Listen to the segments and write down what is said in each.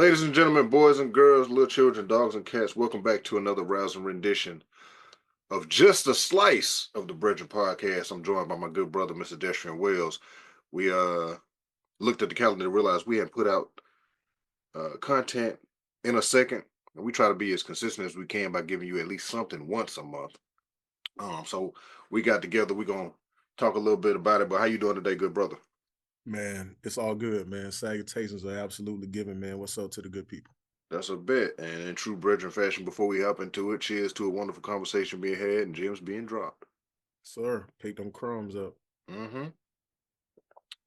Ladies and gentlemen, boys and girls, little children, dogs and cats, welcome back to another rousing rendition of just a slice of the Brethren podcast. I'm joined by my good brother, Mr. Destrian Wells. We looked at the calendar and realized we hadn't put out content in a second, and we try to be as consistent as we can by giving you at least something once a month. So we got together. We're gonna talk a little bit about it. But how you doing today, good brother? Man, it's all good, man. Salutations are absolutely given, man. What's up to the good people? That's a bet. And in true Brethren fashion, before we hop into it, cheers to a wonderful conversation being had and gems being dropped. Sir, pick them crumbs up. Mm-hmm.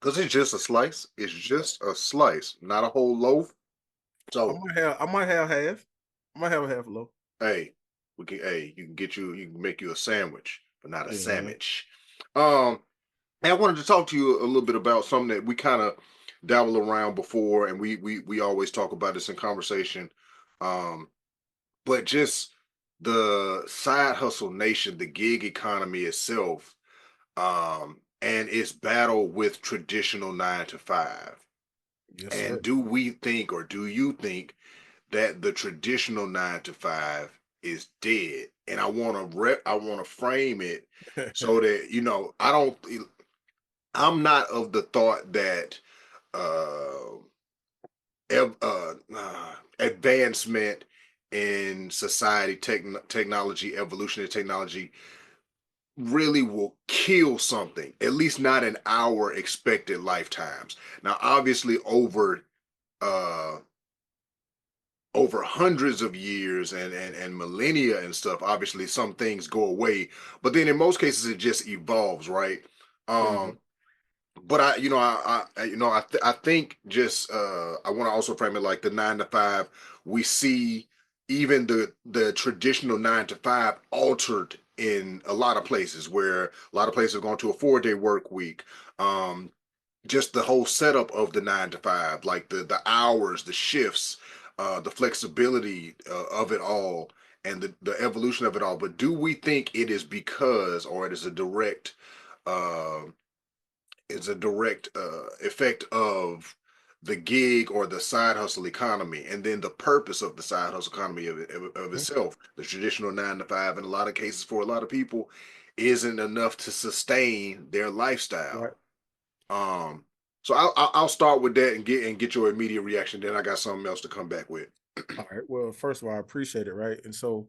Because it's just a slice. It's just a slice, not a whole loaf. I So, might have I might have half. I might have a half a loaf. hey, you can make you a sandwich, but not a Yeah, man. sandwich. Um, and I wanted to talk to you a little bit about something that we kind of dabble around before, and we always talk about this in conversation. Um, but just the side hustle nation, the gig economy itself, and its battle with traditional 9 to 5. Yes, sir. And do we think, or do you think, that the traditional 9 to 5 is dead? And I want to frame it so that I'm not of the thought that uh, advancement in society, technology, evolutionary technology really will kill something, at least not in our expected lifetimes. Now, obviously, uh, over hundreds of years and millennia and stuff, obviously some things go away, but then in most cases it just evolves, right? Mhm. Um, but I think just I want to also frame it like the 9 to 5. We see even the traditional 9 to 5 altered in a lot of places, where a lot of places have gone to a 4 day work week. Just the whole setup of the 9 to 5, like the hours, the shifts, the flexibility of it all, and the evolution of it all. But do we think it is because, or it uh, is a direct effect of the gig or the side hustle economy, and then the purpose of the side hustle economy of Mhm. itself, the traditional 9 to 5, in a lot of cases for a lot of people, isn't enough to sustain their Right. lifestyle. um, so I'll start with that and get your immediate reaction. Then I got something else to come back with. All right. Well, first of all, I appreciate it, right? And so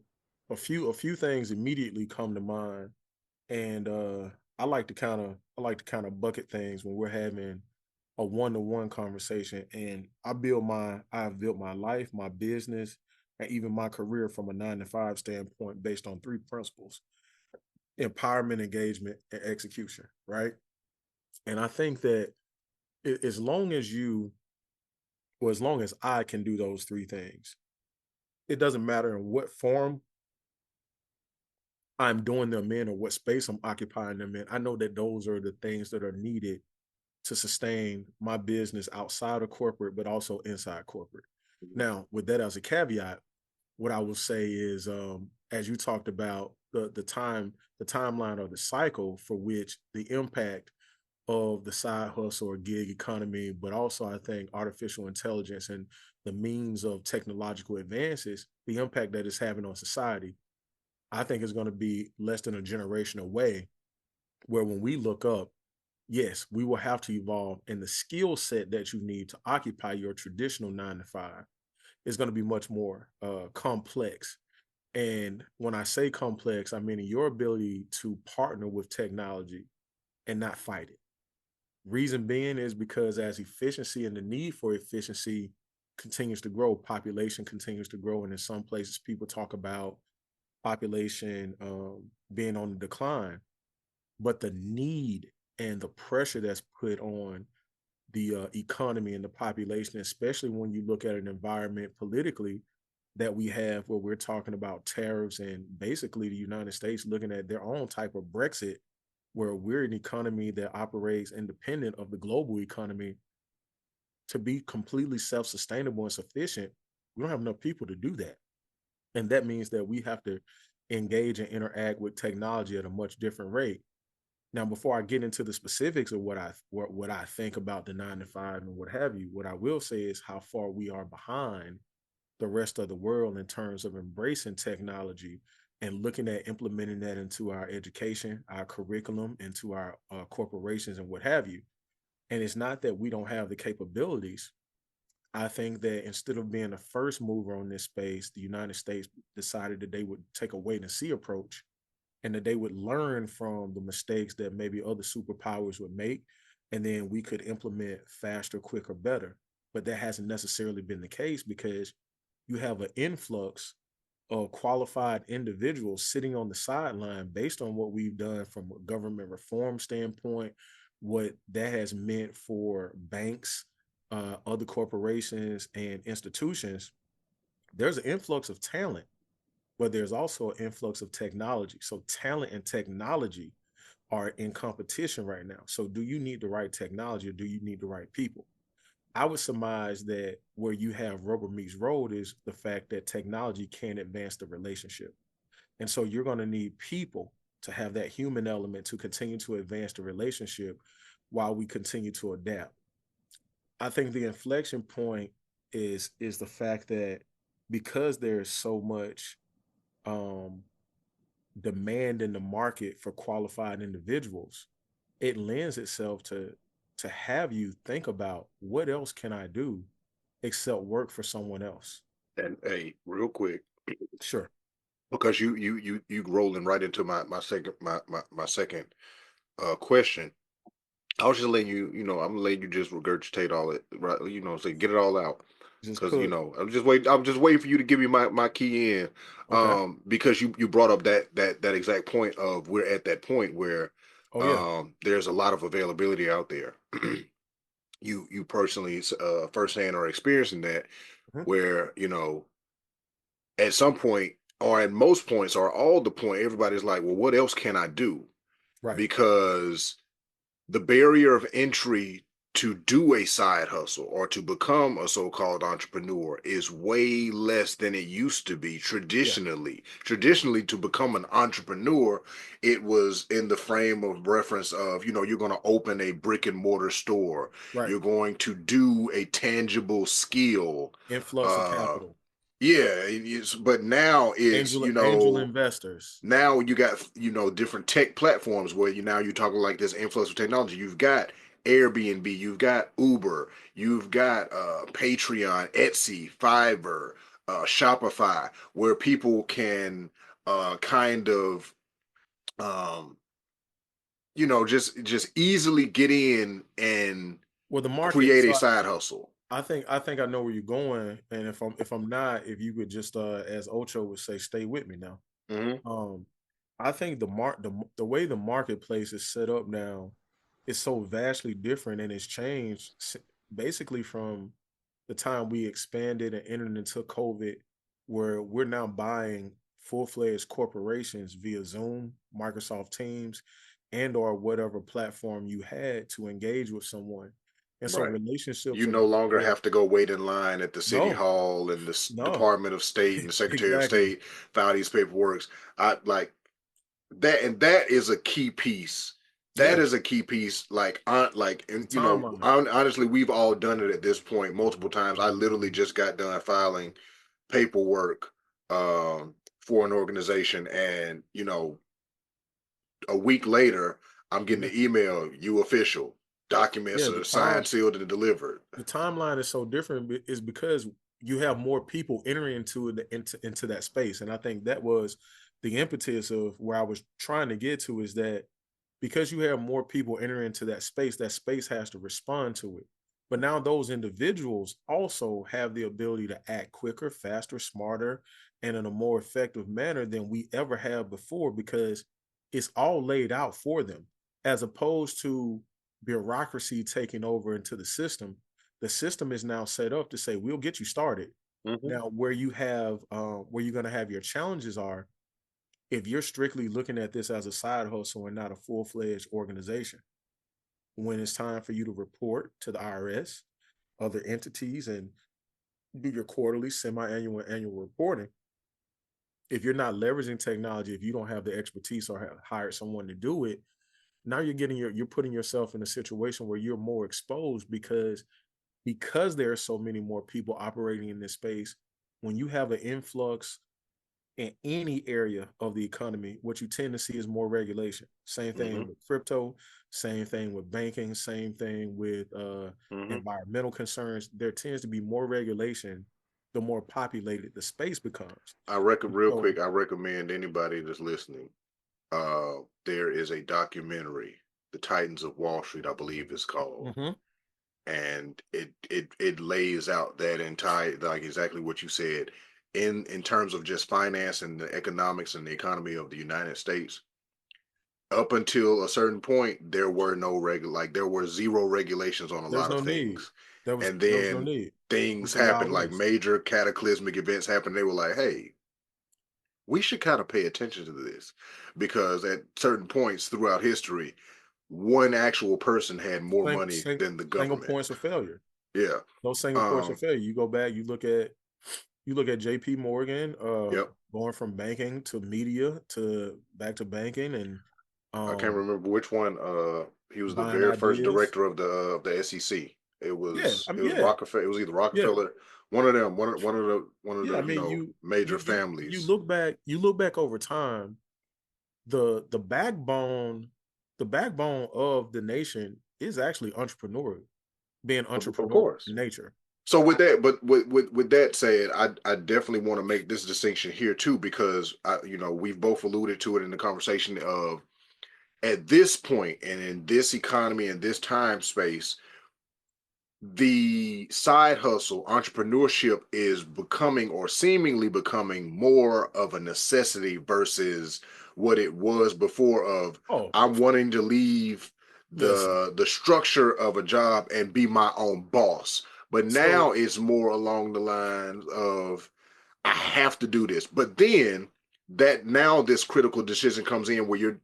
a few things immediately come to mind. And I like to kind of bucket things when we're having a one-to-one conversation. And I've built my life, my business, and even my career from a 9 to 5 standpoint based on three principles: empowerment, engagement, and execution, right? And I think that as long as as long as I can do those three things, it doesn't matter in what form I'm doing them in or what space I'm occupying them in. I know that those are the things that are needed to sustain my business outside of corporate, but also inside corporate. Now, with that as a caveat, what I will say is, as you talked about the timeline or the cycle for which the impact of the side hustle or gig economy, but also I think artificial intelligence and the means of technological advances, the impact that it's having on society, I think is going to be less than a generation away. Where when we look up, yes, we will have to evolve, and the skill set that you need to occupy your traditional 9 to 5 is going to be much more complex. And when I say complex, I mean your ability to partner with technology and not fight it. Reason being is because as efficiency and the need for efficiency continues to grow, population continues to grow. And in some places, people talk about population being on the decline, but the need and the pressure that's put on the economy and the population, especially when you look at an environment politically that we have where we're talking about tariffs and basically the United States looking at their own type of Brexit, where we're an economy that operates independent of the global economy to be completely self-sustainable and sufficient. We don't have enough people to do that. And that means that we have to engage and interact with technology at a much different rate. Now, before I get into the specifics of what I think about the 9 to 5 and what have you, what I will say is how far we are behind the rest of the world in terms of embracing technology and looking at implementing that into our education, our curriculum, into our corporations and what have you. And it's not that we don't have the capabilities. I think that instead of being the first mover on this space, the United States decided that they would take a wait and see approach and that they would learn from the mistakes that maybe other superpowers would make. And then we could implement faster, quicker, better. But that hasn't necessarily been the case because you have an influx of qualified individuals sitting on the sideline based on what we've done from a government reform standpoint, what that has meant for banks, other corporations, and institutions. There's an influx of talent, but there's also an influx of technology. So, talent and technology are in competition right now. So, do you need the right technology or do you need the right people? I would surmise that where you have rubber meets road is the fact that technology can advance the relationship. And so you're going to need people to have that human element to continue to advance the relationship while we continue to adapt. I think the inflection point is the fact that because there's so much um demand in the market for qualified individuals, it lends itself to have you think about what else can I do except work for someone else. And hey, real quick, Sure. because you rolling right into my second question. I was just letting you, I'm letting you just regurgitate all it, right? So get it all out. Just Because cook. I'm just waiting for you to give me my key in. Okay. Because you brought up that exact point of we're at that point where Oh yeah. there's a lot of availability out there. You personally firsthand are experiencing that Mhm. where at some point or at most points or all the point everybody's like, well, what else can I do? Right. Because the barrier of entry to do a side hustle or to become a so-called entrepreneur is way less than it used to be Yeah. traditionally to become an entrepreneur, it was in the frame of reference of you're going to open a brick and mortar store, Right. you're going to do a tangible skill. Influx of uh capital. yeah, but now it's Angel investors. now you got different tech platforms where you're talking like this influx of technology. You've got Airbnb, you've got Uber, you've got Patreon, Etsy, Fiverr, Shopify, where people can kind of um, just easily get in and Well, the market. create a So side hustle. I think I know where you're going, and if I'm not, if you could just as Ocho would say, stay with me now. Hmm. Um, I think the way the marketplace is set up now is so vastly different, and it's changed basically from the time we expanded and entered into COVID, where we're now buying full-fledged corporations via Zoom, Microsoft Teams, and or whatever platform you had to engage with someone. And so Right. relationships You are no longer yeah, have to go wait in line at the city no, hall and the no, Department of State and the Secretary of exactly. State file these paperwork. I like that, and that is a key piece. That Yeah, is a key piece. the and timeline. honestly, we've all done it at this point multiple times. I literally just got done filing paperwork for an organization, and a week later, I'm getting Yeah, the email, you official. Documents yeah. are signed, sealed, and delivered. The timeline is so different is because you have more people entering into that space, and I think that was the impetus of where I was trying to get to is that because you have more people entering into that space has to respond to it. But now those individuals also have the ability to act quicker, faster, smarter, and in a more effective manner than we ever have before because it's all laid out for them, as opposed to bureaucracy taking over into the system is now set up to say we'll get you started. Hmm. Now, where you're going to have your challenges are if you're strictly looking at this as a side hustle and not a full fledged organization. When it's time for you to report to the IRS, other entities, and do your quarterly, semi-annual, and annual reporting, if you're not leveraging technology, if you don't have the expertise or have hired someone to do it, now you're putting yourself in a situation where you're more exposed because there are so many more people operating in this space. When you have an influx in any area of the economy, what you tend to see is more regulation. Same thing Mm-hmm. with crypto, same thing with banking, same thing with Mm-hmm. environmental concerns. There tends to be more regulation the more populated the space becomes. Real So, quick, I recommend anybody that's listening. There is a documentary, The Titans of Wall Street, I believe it's called, mhm. and it lays out that entire, like exactly what you said, in terms of just finance and the economics and the economy of the United States. Up until a certain point, there were no like there were zero regulations on a There's lot of no need. things, There was and there was no then need. things It's a happened, Wild like West. major cataclysmic events happened. They were like, hey, we should kind of pay attention to this, because at certain points throughout history, one actual person had more money than the Single government. points of failure. Yeah. Those single points of Um. failure. You go back, you look at JP Morgan, Yep. going from banking to media to back to banking and I can't um remember which one. He was the buying very first ideas. director of the SEC. Yeah, I It mean, was yeah, Rockefeller. It was either yeah, Rockefeller, one of them, one of yeah. the I mean, major families. you look back over time, the the backbone of the nation is actually entrepreneurial, being Of entrepreneurial course. in nature. So with that, but with that said, I definitely want to make this distinction here too, because we've both alluded to it in the conversation of, at this point and in this economy and this time space, the side hustle entrepreneurship is becoming, or seemingly becoming, more of a necessity versus what it was before, of Oh, I'm wanting to leave listen. the structure of a job and be my own boss. But So now it's more along the lines of, I have to do this. But then that now this critical decision comes in where you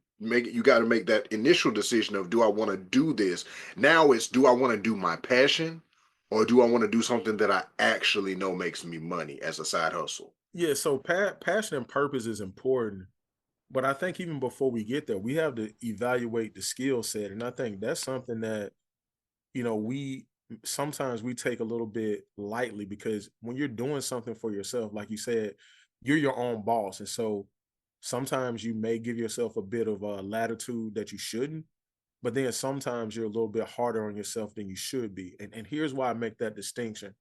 got to make that initial decision of, do I want to do this? Now it's, do I want to do my passion, or do I want to do something that I actually know makes me money as a side hustle? yeah, so passion and purpose is important. But I think even before we get there, we have to evaluate the skill set. And I think that's something that, we sometimes we take a little bit lightly, because when you're doing something for yourself, like you said, you're your own boss. And so sometimes you may give yourself a bit of a latitude that you shouldn't, but then sometimes you're a little bit harder on yourself than you should be. And here's why I make that distinction.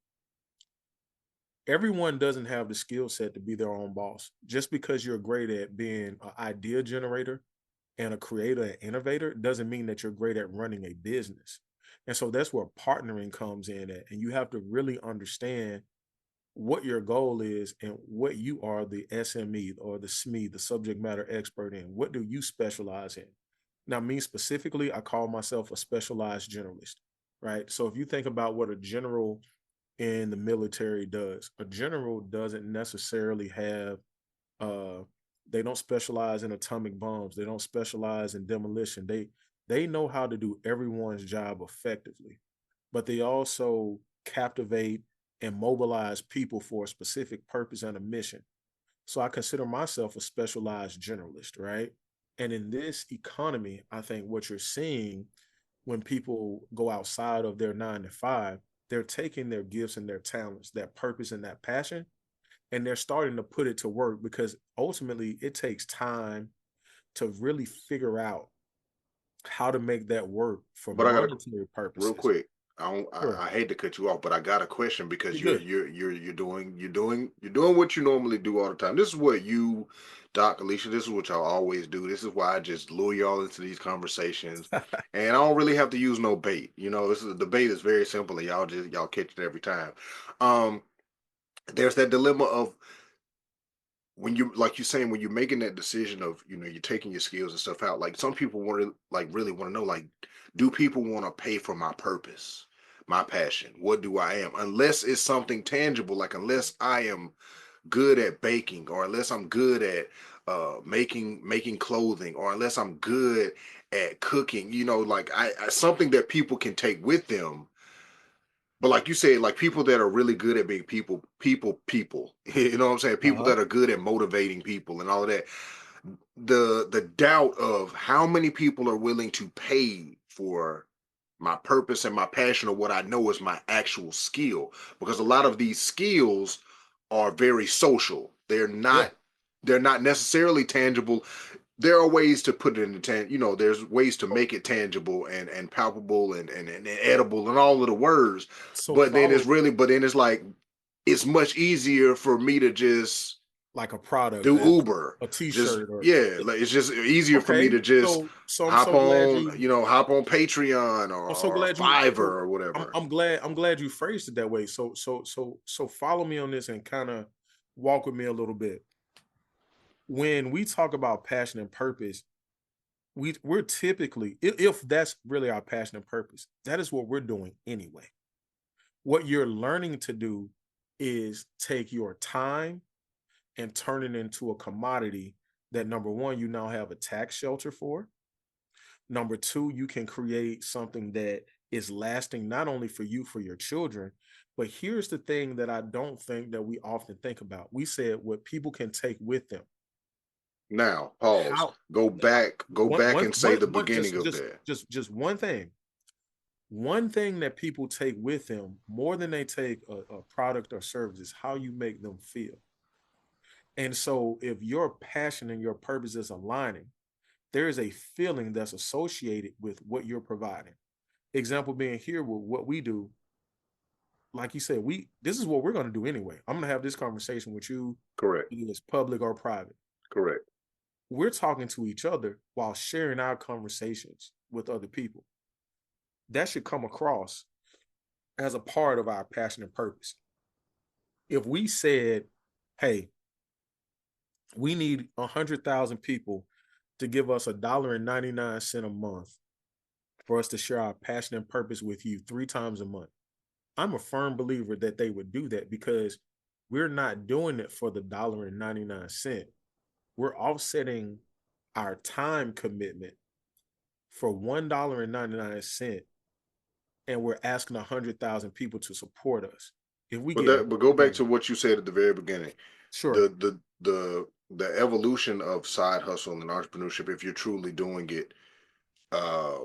Everyone doesn't have the skill set to be their own boss. Just because you're great at being an idea generator and a creator and innovator doesn't mean that you're great at running a business. And so that's where partnering comes in at. And you have to really understand what your goal is and what you are the SME or the SME, the subject matter expert in. What do you specialize in? Now, me specifically, I call myself a specialized generalist, right? So if you think about what a general in the military does, a general doesn't necessarily have uh, they don't specialize in atomic bombs. They don't specialize in demolition. They know how to do everyone's job effectively, but they also captivate and mobilize people for a specific purpose and a mission. So I consider myself a specialized generalist, right? And in this economy, I think what you're seeing when people go outside of their 9 to 5, they're taking their gifts and their talents, that purpose and that passion, and they're starting to put it to work, because ultimately it takes time to really figure out how to make that work for But I got a monetary real purposes. quick. I don't, Sure. I hate to cut you off, but I got a question, because You're good. you're doing what you normally do all the time. This is what you, Doc, Alicia, this is what y'all always do. This is why I just lure y'all into these conversations, and I don't really have to use no bait. This is the debate is very simple, and y'all catch it every time. Um, there's that dilemma of, when you, like you saying, when you're making that decision of, you're taking your skills and stuff out, like some people want to, like, really want to know, like, do people want to pay for my purpose, my passion, what do I am, unless it's something tangible, like unless I am good at baking, or unless I'm good at making clothing, or unless I'm good at cooking, like I something that people can take with them. But like you said, like people that are really good at being people, you know what I'm saying? People Uh-huh. that are good at motivating people and all of that. the doubt of how many people are willing to pay for my purpose and my passion, or what I know is my actual skill, because a lot of these skills are very social. Yeah. They're not necessarily tangible. There are ways to put it in the there's ways to So, make it tangible and palpable and edible and all of the words. so But then follow it's like it's much easier for me to just like a product, do Uber. a Just t-shirt or yeah, like it's just easier for me okay. to just So I'm so glad you hop on Patreon I'm so or glad you Fiverr so or I'm whatever. I'm glad I'm glad you phrased it that way. So follow me on this and kind of walk with me a little bit. When we talk about passion and purpose, we're typically, if that's really our passion and purpose, that is what we're doing anyway. What you're learning to do is take your time and turn it into a commodity that, number one, you now have a tax shelter for. Number two, you can create something that is lasting not only for you, for your children, but here's the thing that I don't think that we often think about. We said what people can take with them. Now, pause. How Go back and say the one beginning of that. just one thing. One thing that people take with them more than they take a product or service is how you make them feel. And so if your passion and your purpose is aligning, there is a feeling that's associated with what you're providing. Example being here with what we do, like you said, we this is what we're going to do anyway. I'm going to have this conversation with you, Correct. whether it's public or private. Correct. We're talking to each other while sharing our conversations with other people. That should come across as a part of our passion and purpose. If we said, hey, we need 100,000 people to give us $1.99 a month for us to share our passion and purpose with you 3 times a month. I'm a firm believer that they would do that because we're not doing it for the $1.99. We're offsetting our time commitment for $1.99, and we're asking 100,000 people to support us. If we get But go more back than to what you said at the very beginning. sure, The evolution of side hustle and entrepreneurship, if you're truly doing it, uh,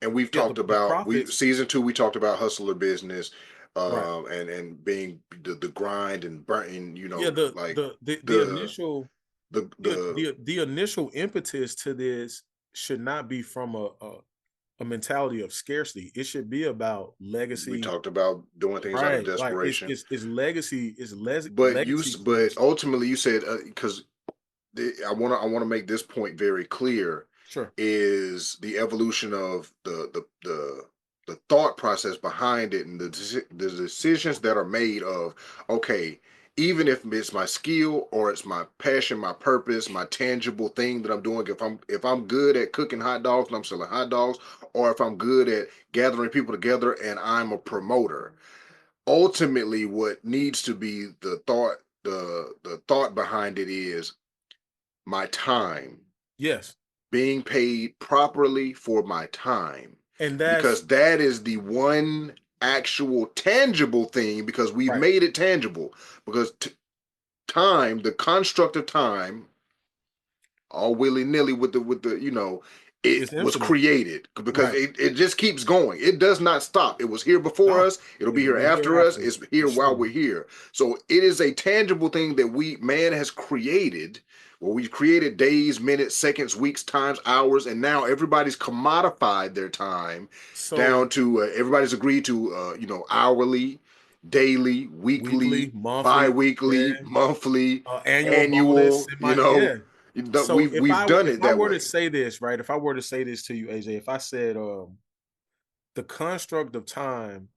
and we've yeah, talked the about we profits, season two we talked about hustler business, right? and being the grind and burning, Yeah, like the the initial the the initial impetus to this should not be from a mentality of scarcity. It should be about we legacy, talked about doing things out of right? Like desperation. it's legacy, But legacy but creation. ultimately you said, because I want to make this point very clear, Sure. is the evolution of the thought process behind it, and the decisions that are made of, okay, even if it's my skill or it's my passion, my purpose, my tangible thing that I'm doing, if I'm good at cooking hot dogs and I'm selling hot dogs, or if I'm good at gathering people together and I'm a promoter, ultimately what needs to be the thought behind it is my time, Yes. being paid properly for my time, And that's because that is the one actual tangible thing, because we've right. made it tangible, because time, the construct of time, all willy-nilly with the it It's was infinite. created because Right. it just keeps going. It does not stop. It was here before No. us, it'll be It'll here be here after us, after it's here for while sure. we're here. So it is a tangible thing that man has created, where we've created days, minutes, seconds, weeks, times, hours, and now everybody's commodified their time So down to everybody's agreed to hourly, daily, weekly, weekly, monthly, bi-weekly, yeah, monthly, annual bonus annual, in my yeah. So we've done if it I that were to way. say this, right, if I were to say this to you, AJ, if I said the construct of time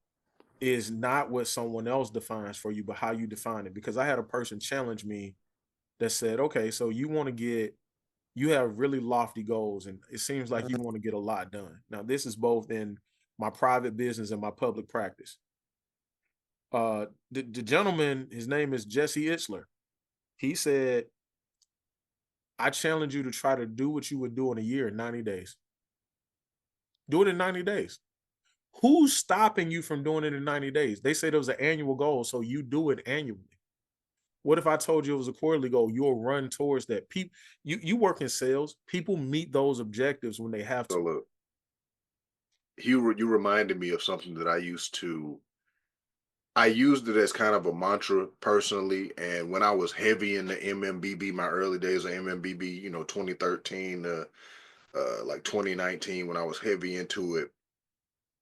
is not what someone else defines for you, but how you define it. Because I had a person challenge me that said, okay, so you have really lofty goals, and it seems like you want to get a lot done. Now, this is both in my private business and my public practice. The gentleman, his name is Jesse Itzler. He said, I challenge you to try to do what you would do in a year in 90 days. Do it in 90 days. Who's stopping you from doing it in 90 days? They say there was an annual goal, so you do it annually. What if I told you it was a quarterly goal? You'll run towards that. People, you work in sales. People meet those objectives when they have So to. look, you reminded me of something that I used it as kind of a mantra personally. And when I was heavy in the MMBB, my early days of MMBB, 2013 to like 2019, when I was heavy into it,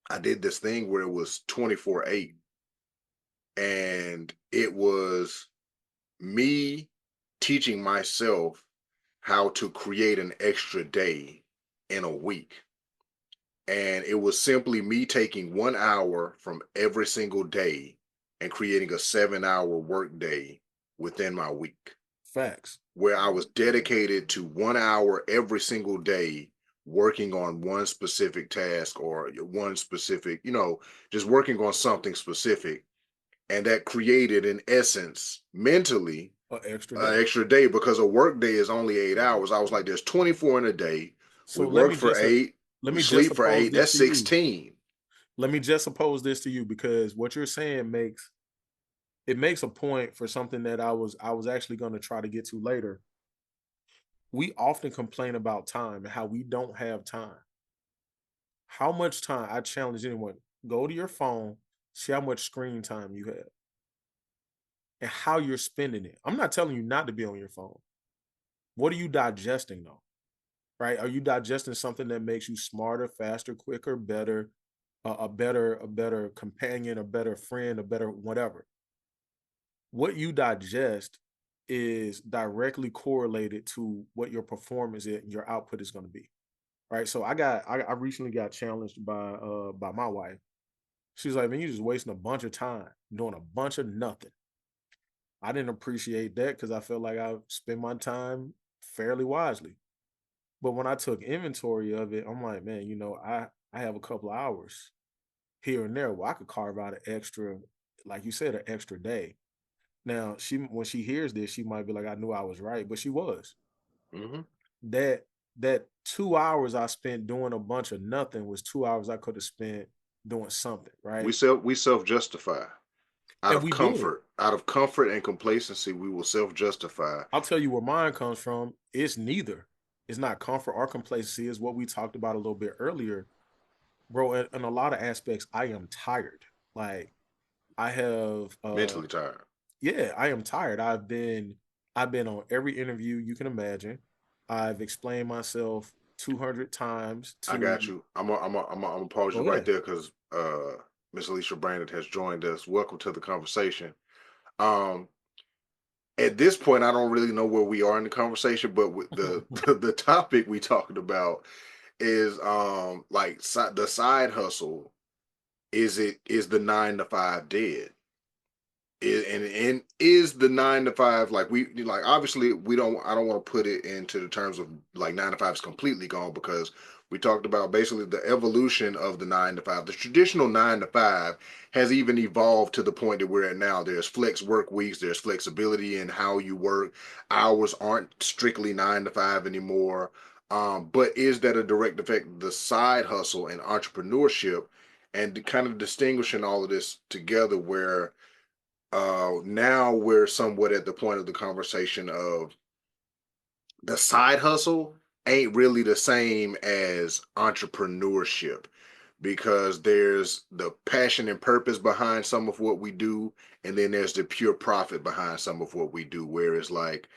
I did this thing where it was 24/8, and it was me teaching myself how to create an extra day in a week. And it was simply me taking 1 hour from every single day and creating a 7 hour work day within my week, Facts. where I was dedicated to 1 hour every single day working on one specific task or one specific, just working on something specific. And that created, in essence, mentally, An extra an day. extra day because a work day is only 8 hours. I was like, there's 24 in a day. We So work for eight, let we me just sleep for oppose eight. this That's to you. 16. Let me just oppose this to you because what you're saying makes a point for something that I was actually going to try to get to later. We often complain about time and how we don't have time. How much time? I challenge anyone. Go to your phone, see how much screen time you have and how you're spending it. I'm not telling you not to be on your phone. What are you digesting though? Right? Are you digesting something that makes you smarter, faster, quicker, better, a better companion, a better friend, a better whatever? What you digest is directly correlated to what your performance is and your output is going to be. Right. So I recently got challenged by my wife. She's like, man, you're just wasting a bunch of time doing a bunch of nothing. I didn't appreciate that because I felt like I spent my time fairly wisely. But when I took inventory of it, I'm like, man, I have a couple of hours here and there where I could carve out an extra, like you said, an extra day. Now, she when she hears this, she might be like, I knew I was right, but she was. Hmm. That that 2 hours I spent doing a bunch of nothing was 2 hours I could have spent doing something, right? We self justify And we would. out of comfort and complacency. We will self justify. I'll tell you where mine comes from. It's neither. It's not comfort or complacency. It's what we talked about a little bit earlier, bro. In a lot of aspects, I am tired. Like I have, Mentally tired. yeah, I am tired. I've been on every interview you can imagine. I've explained myself 200 times I to. got you. I'm gonna pause you Go right ahead. there because Miss Alicia Brandon has joined us. Welcome to the conversation. Um, at this point, I don't really know where we are in the conversation, but with the topic we talked about is like the side hustle. Is the 9 to 5 dead? And is the 9 to 5, like, we like, obviously we don't, I don't want to put it into the terms of like 9 to 5 is completely gone, because we talked about basically the evolution of the 9 to 5. The traditional 9 to 5 has even evolved to the point that we're at now. There's flex work weeks, there's flexibility in how you work. Hours aren't strictly 9 to 5 anymore. But is that a direct effect of the side hustle and entrepreneurship, and kind of distinguishing all of this together, where now we're somewhat at the point of the conversation of the side hustle ain't really the same as entrepreneurship, because there's the passion and purpose behind some of what we do, and then there's the pure profit behind some of what we do, where it's like,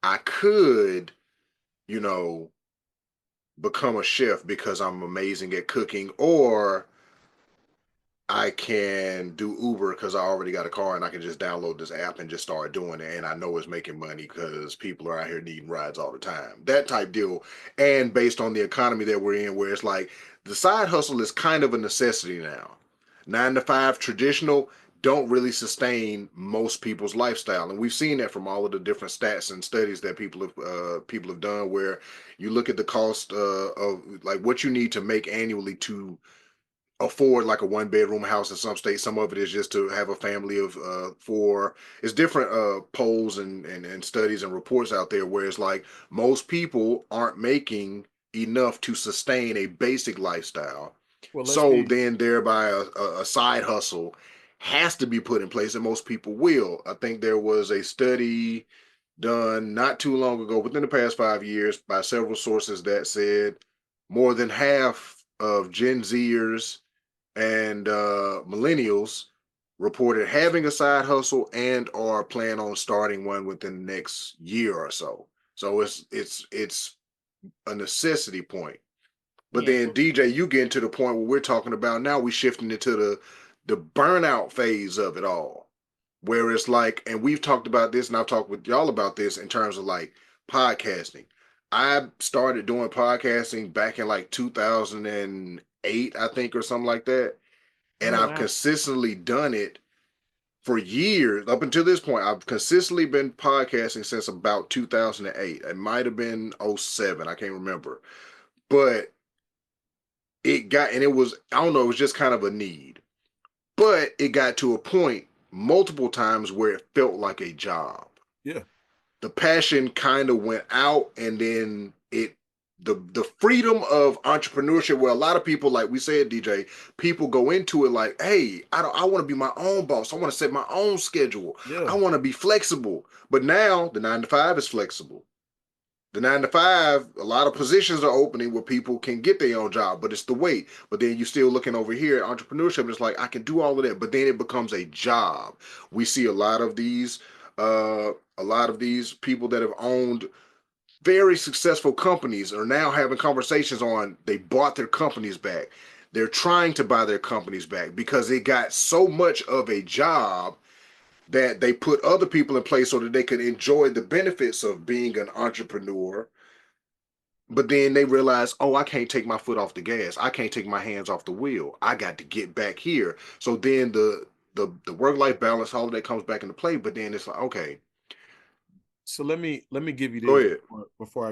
I could, you know become a chef because I'm amazing at cooking, or I can do Uber because I already got a car and I can just download this app and just start doing it. And I know it's making money because people are out here needing rides all the time. That type deal. And based on the economy that we're in, where it's like the side hustle is kind of a necessity now. 9 to 5 traditional don't really sustain most people's lifestyle. And we've seen that from all of the different stats and studies that people have done, where you look at the cost of like what you need to make annually to afford like a 1 bedroom house in some states. Some of it is just to have a family of four. It's different polls and studies and reports out there, where it's like most people aren't making enough to sustain a basic lifestyle. Well, let's So be then thereby a side hustle has to be put in place, and most people will. I think there was a study done not too long ago, within the past 5 years, by several sources that said more than half of Gen Zers and millennials reported having a side hustle and or plan on starting one within the next year or so. So it's a necessity point. But Yeah. then DJ, you get to the point where we're talking about now. We shifting into the burnout phase of it all, where it's like, and we've talked about this, and I've talked with y'all about this in terms of like podcasting. I started doing podcasting back in like 2008, I think, or something like that, and Oh I've wow. consistently done it for years up until this point. I've consistently been podcasting since about 2008. It might have been '07, I can't remember, but it got, and it was, I don't know, it was just kind of a need. But it got to a point multiple times where it felt like a job. Yeah. The passion kind of went out, and then the freedom of entrepreneurship, where a lot of people, like we said, DJ, people go into it like, hey, I want to be my own boss. I want to set my own schedule. Yeah. I want to be flexible. But now the 9 to 5 is flexible. The 9 to 5, a lot of positions are opening where people can get their own job, but it's the wait. But then you're still looking over here at entrepreneurship, and it's like, I can do all of that, but then it becomes a job. We see a lot of these people that have owned very successful companies are now having conversations on they bought their companies back. They're trying to buy their companies back because it got so much of a job that they put other people in place so that they could enjoy the benefits of being an entrepreneur. But then they realize, oh, I can't take my foot off the gas. I can't take my hands off the wheel. I got to get back here. So then the work life balance, all of that comes back into play. But then it's like, okay, So let me give you go this ahead. before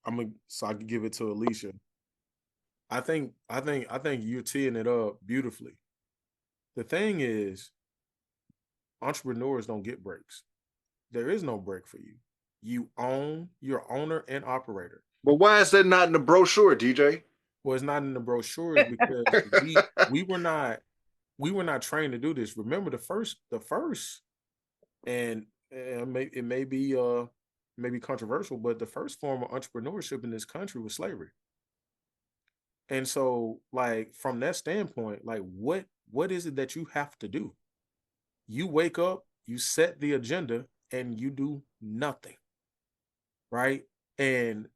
I'm gonna so I can give it to Alicia. I think you're teeing it up beautifully. The thing is, entrepreneurs don't get breaks. There is no break for you. You're owner and operator. But why is that not in the brochure, DJ? Well, it's not in the brochures because we were not trained to do this. Remember the first and it may be controversial, but the first form of entrepreneurship in this country was slavery. And so, like from that standpoint, like what is it that you have to do? You wake up, you set the agenda, and you do nothing, right? And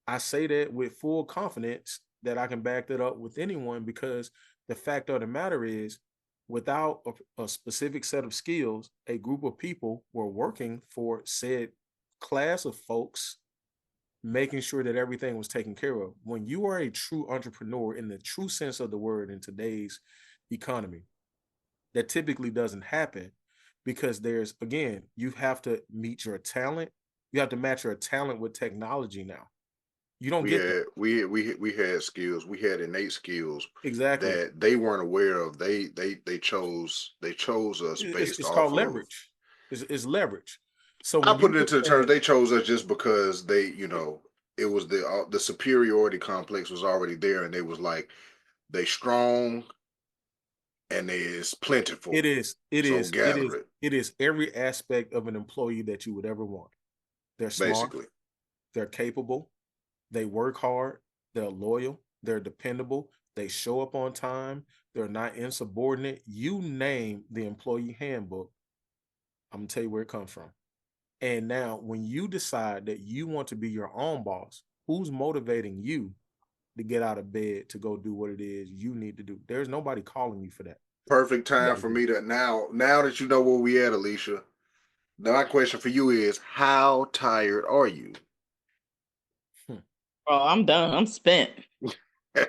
I say that with full confidence that I can back that up with anyone because the fact of the matter is, without a specific set of skills, a group of people were working for said class of folks, making sure that everything was taken care of. When you are a true entrepreneur in the true sense of the word in today's economy, that typically doesn't happen because there's, again, you have to meet your talent. You have to match your talent with technology now. You don't We get that. had we had skills. We had innate skills Exactly. that they weren't aware of. They chose us It's, based it's called off of. leverage. It's leverage. So I when you put it look into the terms at they chose us just because it was the superiority complex was already there, and they was like they strong and they is it plentiful, is, it so is, it gather is, it it is every aspect of an employee that you would ever want. They're smart, basically. they're capable, they work hard, they're loyal, they're dependable, they show up on time, they're not insubordinate. You name the employee handbook, I'm gonna tell you where it comes from. And now, when you decide that you want to be your own boss, who's motivating you to get out of bed to go do what it is you need to do? There's nobody calling you for that. Perfect You got time to for do it. me to now that you know where we at, Alicia. Now my question for you is, how tired are you? Hmm. Oh, I'm done. I'm spent. And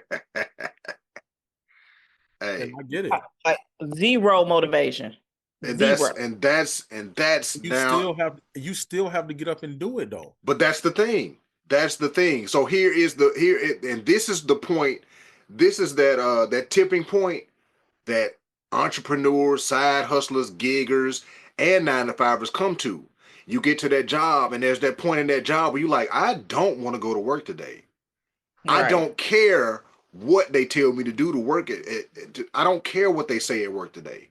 Hey, I get it. Like zero motivation. and that's Zero. and that's and that's You now. still have to get up and do it though. But that's the thing. That's the thing. So and this is the point. This is that tipping point that entrepreneurs, side hustlers, giggers, and 9 to 5ers come to. You get to that job, and there's that point in that job where you're like, I don't want to go to work today. I Right. don't care what they tell me to do to work. I don't care what they say at work today.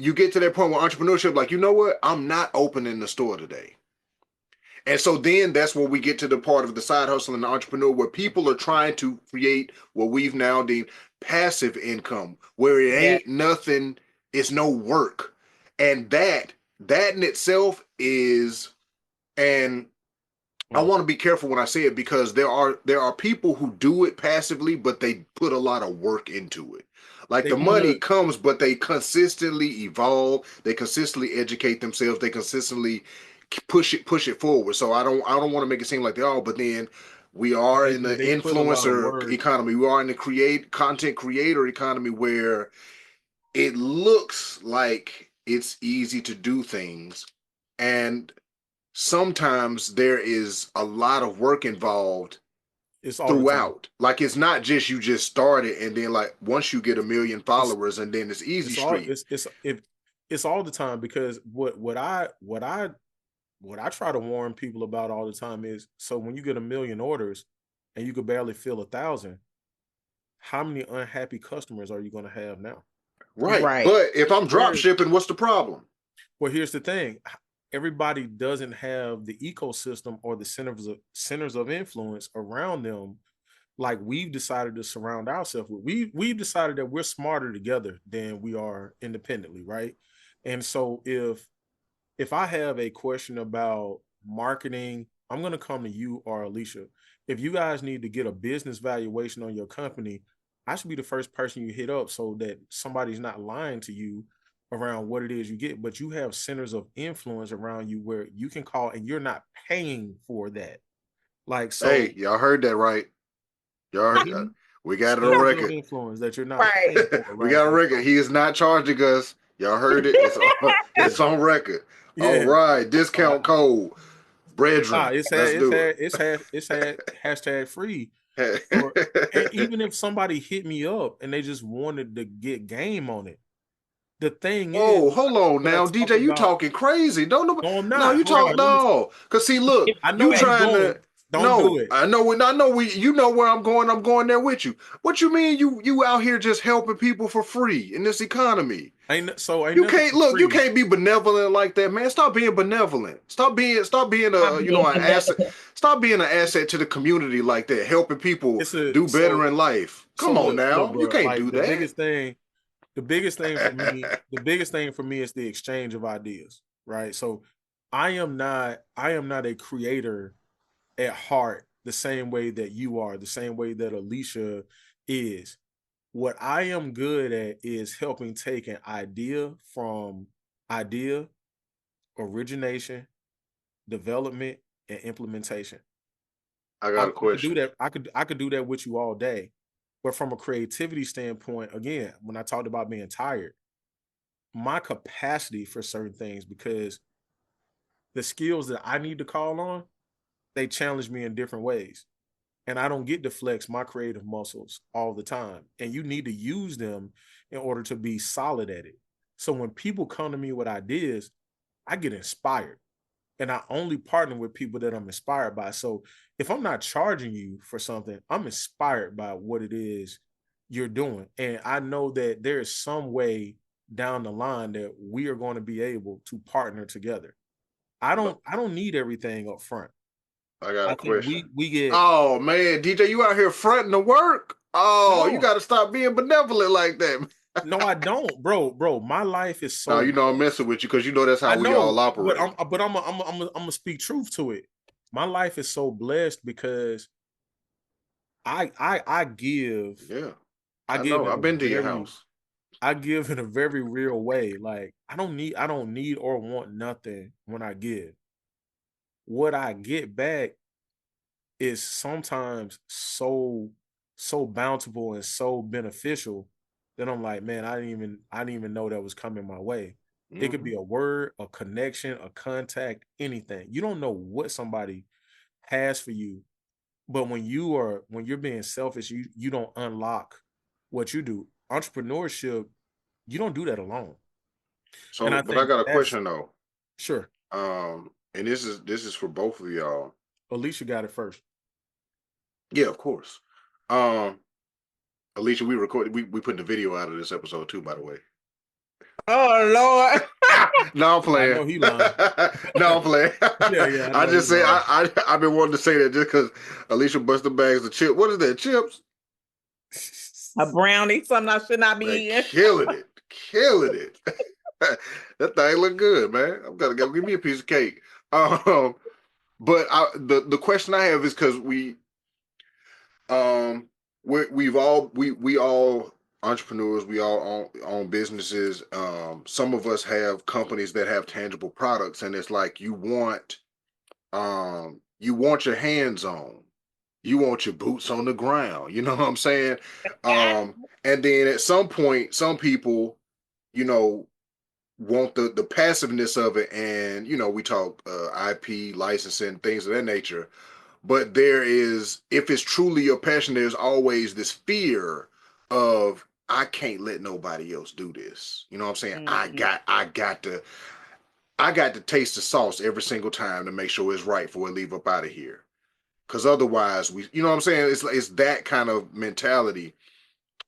you get to that point with entrepreneurship, like, you know what? I'm not opening the store today. And so then that's where we get to the part of the side hustle and the entrepreneur where people are trying to create what we've now deemed passive income, where it Yeah. ain't nothing, it's no work. And that in itself is, and I want to be careful when I say it because there are people who do it passively, but they put a lot of work into it. Like They the want money to. comes, but they consistently evolve. They consistently educate themselves. They consistently push it forward. So I don't want to make it seem like they are, but then we are in the They put a lot of influencer work. economy. We are in the content creator economy where it looks like it's easy to do things, and sometimes there is a lot of work involved It's all the time. throughout. Like it's not just you just started and then like once you get a million It's followers and then it's easy it's all street. it's all the time because what I try to warn people about all the time is, so when you get a million orders and you could barely fill 1,000, how many unhappy customers are you going to have now? Right. Right. But if I'm drop Where shipping, what's the problem? Well, here's the thing: everybody doesn't have the ecosystem or the centers of influence around them like we've decided to surround ourselves with. We've decided that we're smarter together than we are independently, right? And so if I have a question about marketing, I'm going to come to you or Alicia. If you guys need to get a business valuation on your company, I should be the first person you hit up so that somebody's not lying to you around what it is you get. But you have centers of influence around you where you can call and you're not paying for that. Like, Hey, so y'all heard that right? Y'all you heard, hear me? we got it on Centers of record. influence that you're not Right. paying for, We right? got a And record. so, He is not charging us. Y'all heard it. It's on, yeah, it's on record. All yeah. right. Uh, Discount code. nah, Brethren. Let's do it's had hashtag free. So, and it. even if somebody hit me up and they just wanted to get game on it, the thing is, Oh, hold on when I now, talk DJ. You about, talking crazy? Don't know. no, I'm No, not. you Hold talk on, let me. no. Cause see, look, I know you where you're trying to. going. Don't do No, it. I know. I know. You know where I'm going. I'm going there with you. What you mean? You out here just helping people for free in this economy? Ain't You nothing can't for look. You free. can't be benevolent like that, man. Stop being benevolent. Stop being I'm a being an asset. benevolent. Stop being an asset to the community like that. Helping people It's a do better so in life. so Come on look, now. You bro. can't Like do that. the biggest thing for me is the exchange of ideas, right? So I am not a creator at heart the same way that you are, the same way that Alicia is. What I am good at is helping take an idea from idea, origination, development, and implementation. I I, got a I could do question. that. I could do that with you all day. But from a creativity standpoint, again, when I talked about being tired, my capacity for certain things, because the skills that I need to call on, they challenge me in different ways. And I don't get to flex my creative muscles all the time. And you need to use them in order to be solid at it. So when people come to me with ideas, I get inspired. And I only partner with people that I'm inspired by. So if I'm not charging you for something, I'm inspired by what it is you're doing. And I know that there is some way down the line that we are going to be able to partner together. I don't need everything up front. I got I a think question. we get Oh man, DJ, you out here fronting the work? Oh, you no, got to stop being benevolent like that. no, I don't, bro. My life is Now so you know I'm messing with you because you know that's I how we all know, but operate. I'm gonna speak truth to it. My life is so blessed because I give Yeah, I I give know. in I've a been to your very house. I give in a very real way. Like I don't need or want nothing when I give. What I get back is sometimes so bountiful and so beneficial that I'm like, man, I didn't even know that was coming my way. It could Hmm. be a word, a connection, a contact, anything. You don't know what somebody has for you, but when you're being selfish, you don't unlock what you do. Entrepreneurship, you don't do that alone. And So, I but I think got a that's question though. sure. And this is for both of y'all. Alicia got it first. Yeah, of course. Um, Alicia, we recorded. We put the video out of this episode too, by the way. Oh Lord. No, I'm I playing. know he lying. No, I'm playing. Yeah, I I know he just say lying. I've been wanting to say that just because Alicia busted bags of chips. What is that? Chips? A brownie, something I should not be Man, eating. killing it, killing it. That thing look good, man. I'm gonna go give me a piece of cake. Um, but the question I have is because um we all entrepreneurs, we all own businesses. Some of us have companies that have tangible products, and it's like you want your hands on, you want your boots on the ground. You know what I'm saying? And then at some point, some people, you know, want the passiveness of it, and we talk IP licensing, things of that nature. But there is, if it's truly your passion, there's always this fear of, I can't let nobody else do this. You know what I'm saying? Mm-mm. I got to taste the sauce every single time to make sure it's right before we leave up out of here. Because otherwise, you know what I'm saying? It's that kind of mentality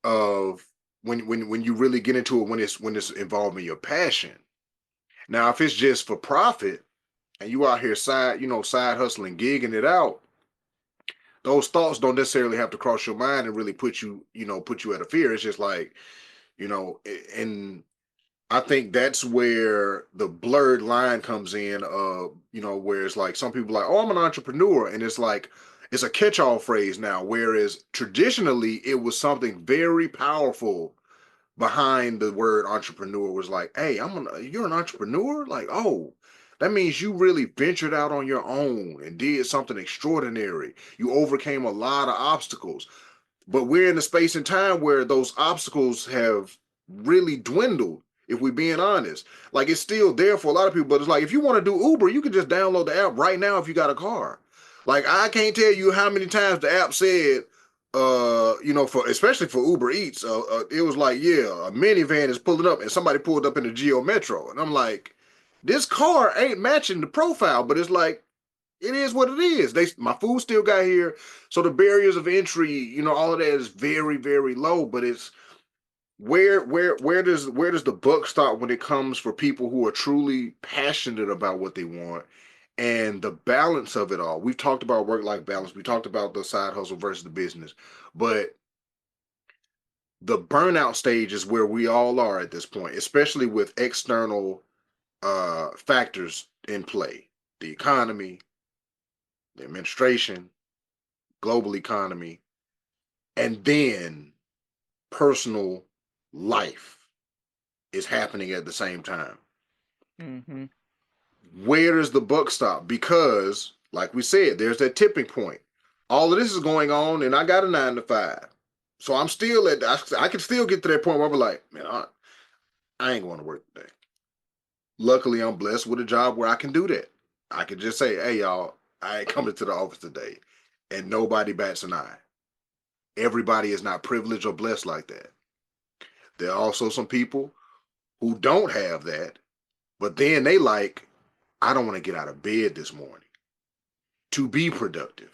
of when you really get into it, when it's involving your passion. Now, if it's just for profit and you out here side hustling, gigging it out, those thoughts don't necessarily have to cross your mind and really put you at a fear. It's just like, and I think that's where the blurred line comes in. Where it's like some people are like, oh, I'm an entrepreneur, and it's like it's a catch-all phrase now. Whereas traditionally, it was something very powerful behind the word entrepreneur. Was like, hey, you're an entrepreneur. Like, oh, that means you really ventured out on your own and did something extraordinary. You overcame a lot of obstacles. But we're in a space and time where those obstacles have really dwindled, if we're being honest. Like, it's still there for a lot of people, but it's like, if you want to do Uber, you can just download the app right now if you got a car. Like, I can't tell you how many times the app said, for especially for Uber Eats, it was like, yeah, a minivan is pulling up, and somebody pulled up in the Geo Metro, and I'm like, this car ain't matching the profile, but it's like, it is what it is. My food still got here, so the barriers of entry, all of that is very, very low. But it's where does the buck stop when it comes for people who are truly passionate about what they want, and the balance of it all. We've talked about work-life balance. We talked about the side hustle versus the business, but the burnout stage is where we all are at this point, especially with external factors in play: the economy, the administration, global economy, and then personal life is happening at the same time. Mm-hmm. Where does the buck stop? Because, like we said, there's that tipping point. All of this is going on, and I got a 9 to 5, so I'm still I can still get to that point where I'm like, man, I ain't going to work today. Luckily, I'm blessed with a job where I can do that. I can just say, hey, y'all, I ain't coming to the office today, and nobody bats an eye. Everybody is not privileged or blessed like that. There are also some people who don't have that, but then they like, I don't want to get out of bed this morning to be productive.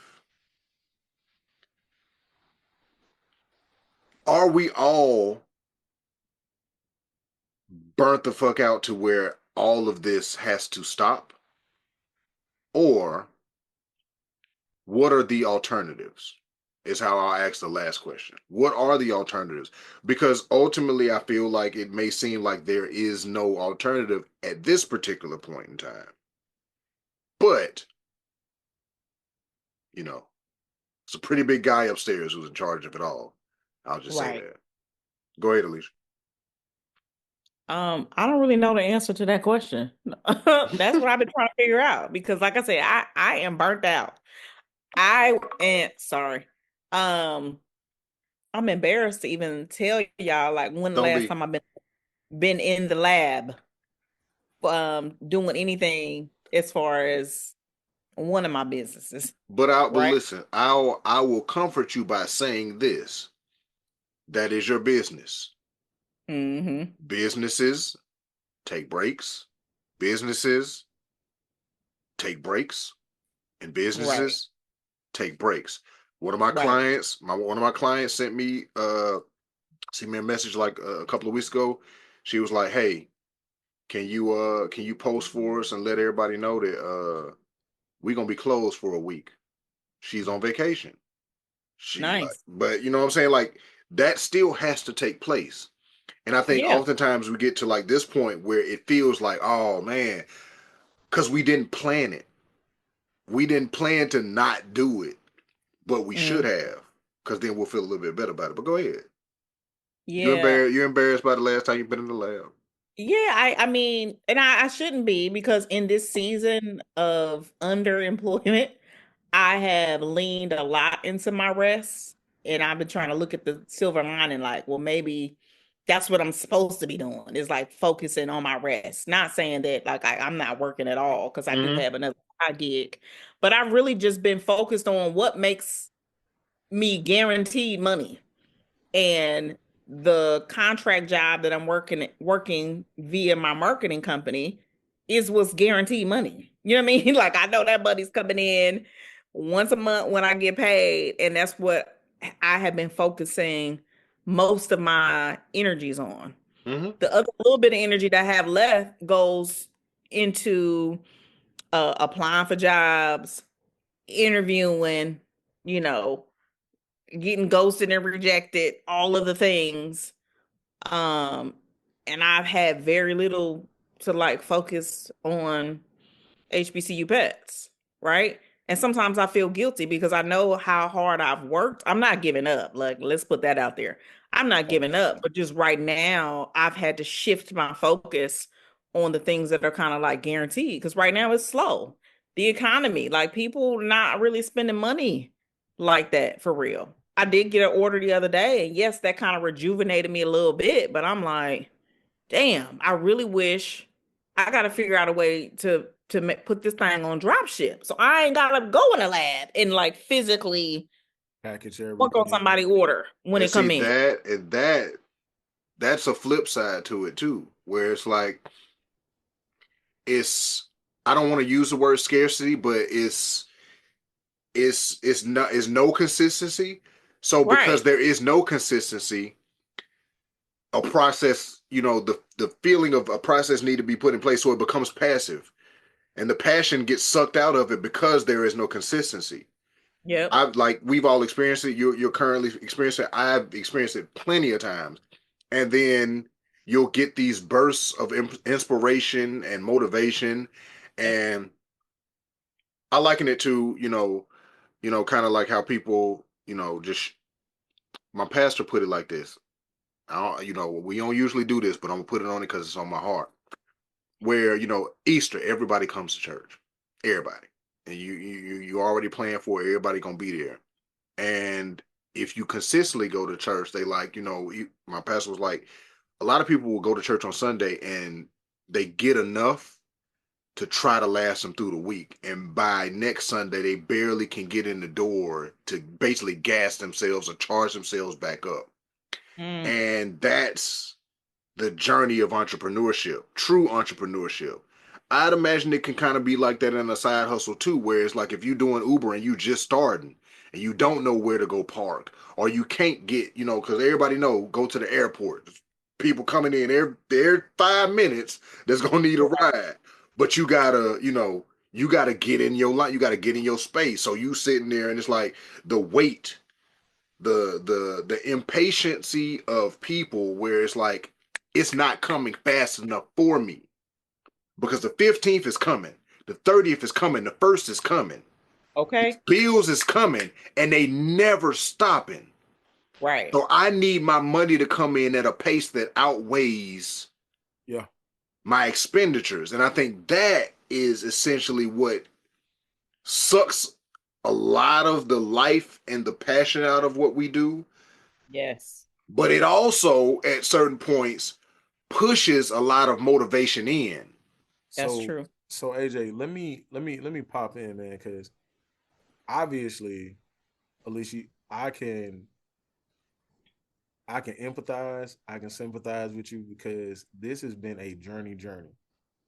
Are we all burnt the fuck out to where all of this has to stop? Or what are the alternatives? Is how I'll ask the last question. What are the alternatives? Because ultimately, I feel like it may seem like there is no alternative at this particular point in time. But, you know, it's a pretty big guy upstairs who's in charge of it all. I'll just say Right. that. Go ahead, Alicia. I don't really know the answer to that question. That's what I've been trying to figure out because, like I said, I am burnt out. I and sorry, um, I'm embarrassed to even tell y'all like when the Don't last be. time I've been in the lab, doing anything as far as one of my businesses, But right? listen, I will comfort you by saying this. That is your business. Mm-hmm. Businesses take breaks. Businesses take breaks, and Right. businesses take breaks. Right. One of my clients sent me a message like a couple of weeks ago. She was like, "Hey, can you post for us and let everybody know that we're gonna be closed for a week?" She's on vacation. She like, Nice. but you know what I'm saying? Like that still has to take place. And I think Yeah. oftentimes we get to like this point where it feels like, oh man, because we didn't plan it. We didn't plan to not do it, but we should Mm. have, because then we'll feel a little bit better about it. But go ahead. Yeah. You're embarrassed by the last time you've been in the lab. Yeah, I mean, and I shouldn't be because in this season of underemployment, I have leaned a lot into my rest and I've been trying to look at the silver lining like, well, maybe that's what I'm supposed to be doing is like focusing on my rest. Not saying that like I'm not working at all because I do Mm-hmm. have another side gig, but I've really just been focused on what makes me guaranteed money. And the contract job that I'm working via my marketing company is what's guaranteed money. You know what I mean? Like I know that money's coming in once a month when I get paid, and that's what I have been focusing most of my energies on. Mm-hmm. The other little bit of energy that I have left goes into applying for jobs, interviewing, you know, getting ghosted and rejected, all of the things. Um, and I've had very little to like focus on HBCU pets, right? And sometimes I feel guilty because I know how hard I've worked. I'm not giving up. Like, let's put that out there. I'm not giving up, but just right now, I've had to shift my focus on the things that are kind of like guaranteed because right now it's slow. The economy, like people not really spending money like that for real. I did get an order the other day, and yes, that kind of rejuvenated me a little bit, but I'm like, damn, I really wish I got to figure out a way to put this thing on drop ship. So I ain't got to go in a lab and like physically Package work on everything. somebody order when And it see come in. that's a flip side to it too, where it's like it's I don't want to use the word scarcity, but it's no consistency. So because Right. there is no consistency, a process, the feeling of a process need to be put in place so it becomes passive. And the passion gets sucked out of it because there is no consistency. Yep. I've like we've all experienced it. You're currently experiencing it. I've experienced it plenty of times. And then you'll get these bursts of inspiration and motivation. Yep. And I liken it to, kind of like how people, just my pastor put it like this. I don't, we don't usually do this, but I'm gonna put it on it because it's on my heart. Where Easter, everybody comes to church, everybody, and you already plan for it. Everybody gonna be there, and if you consistently go to church, they like my pastor was like, a lot of people will go to church on Sunday and they get enough to try to last them through the week, and by next Sunday they barely can get in the door to basically gas themselves or charge themselves back up, Mm, and that's the journey of entrepreneurship, true entrepreneurship. I'd imagine it can kind of be like that in a side hustle too, where it's like if you're doing Uber and you just starting and you don't know where to go park, or you can't get, because everybody know go to the airport. People coming in every 5 minutes that's gonna need a ride, but you gotta get in your line, you gotta get in your space. So you sitting there and it's like the wait, the impatiency of people where it's like it's not coming fast enough for me because the 15th is coming, the 30th is coming, the first is coming, these okay. bills is coming, and they never stopping. Right. So I need my money to come in at a pace that outweighs Yeah. my expenditures, and I think that is essentially what sucks a lot of the life and the passion out of what we do. Yes. But it also at certain points pushes a lot of motivation in. That's So true. so AJ, let me pop in, man, because obviously, Alicia, I can empathize, I can sympathize with you because this has been a journey.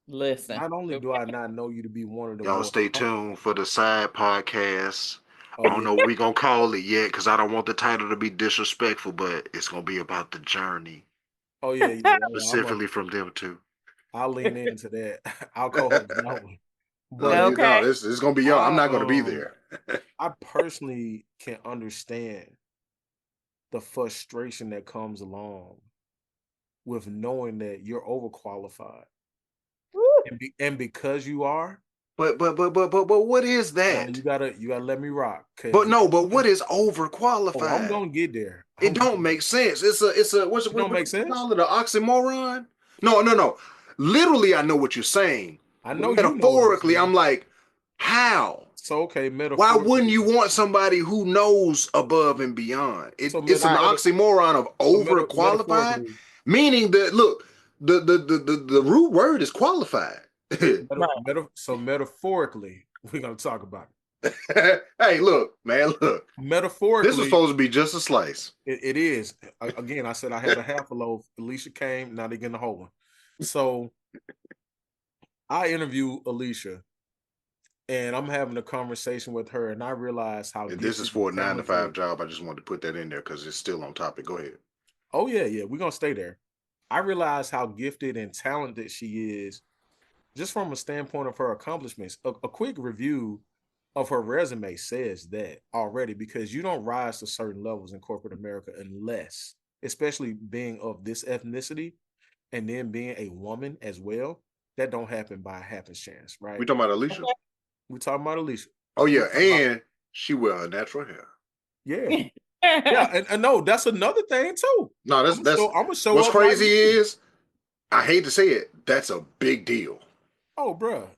Listen. Not only do I Okay. not know you to be one of the Y'all more stay tuned for the side podcast. oh I don't yeah, know what we gonna call it yet because I don't want the title to be disrespectful, but it's gonna be about the journey. Oh yeah, yeah. Specifically from them too. I'll lean into that. I'll co-host that one. No, But Okay. this is gonna be y'all. I'm I not gonna be there. I personally can understand the frustration that comes along with knowing that you're overqualified. Woo. And because you are, But what is now that? you gotta let me rock. But Cause no, but what is I'm overqualified? gonna get there. It I'm don't gonna make sense. It's a it don't make what you sense. call it, an oxymoron? No. Literally, I know what you're saying. I But know you know what I'm metaphorically, saying. I'm like, how? So okay, Why wouldn't metaphorically. you want somebody who knows above and beyond? So It's an oxymoron of overqualified, metaphorically, meaning that look, the root word is qualified. Right. so metaphorically, we're gonna talk about it. Hey, look, man, look. This is Metaphorically, supposed to be just a slice. it is. Again, I said I had a half a loaf. Alicia came, now they're getting a whole one. So I interview Alicia and I'm having a conversation with her, and I realize how And this is gifted and for a 9 to 5 talented. job. I just wanted to put that in there because it's still on topic. Go ahead. Oh yeah, we're gonna stay there. I realize how gifted and talented she is, just from a standpoint of her accomplishments. A quick review of her resume says that already, because you don't rise to certain levels in corporate America unless, especially being of this ethnicity, and then being a woman as well. That don't happen by happenstance, We right? talking about Alicia? Okay. We're talking about Alicia. Oh We're yeah, talking about and she wear her natural hair. yeah. Yeah, and no, that's another thing too. No, that's I'm gonna show what's up like crazy me. is I hate to say it, that's a big deal. Oh, bro,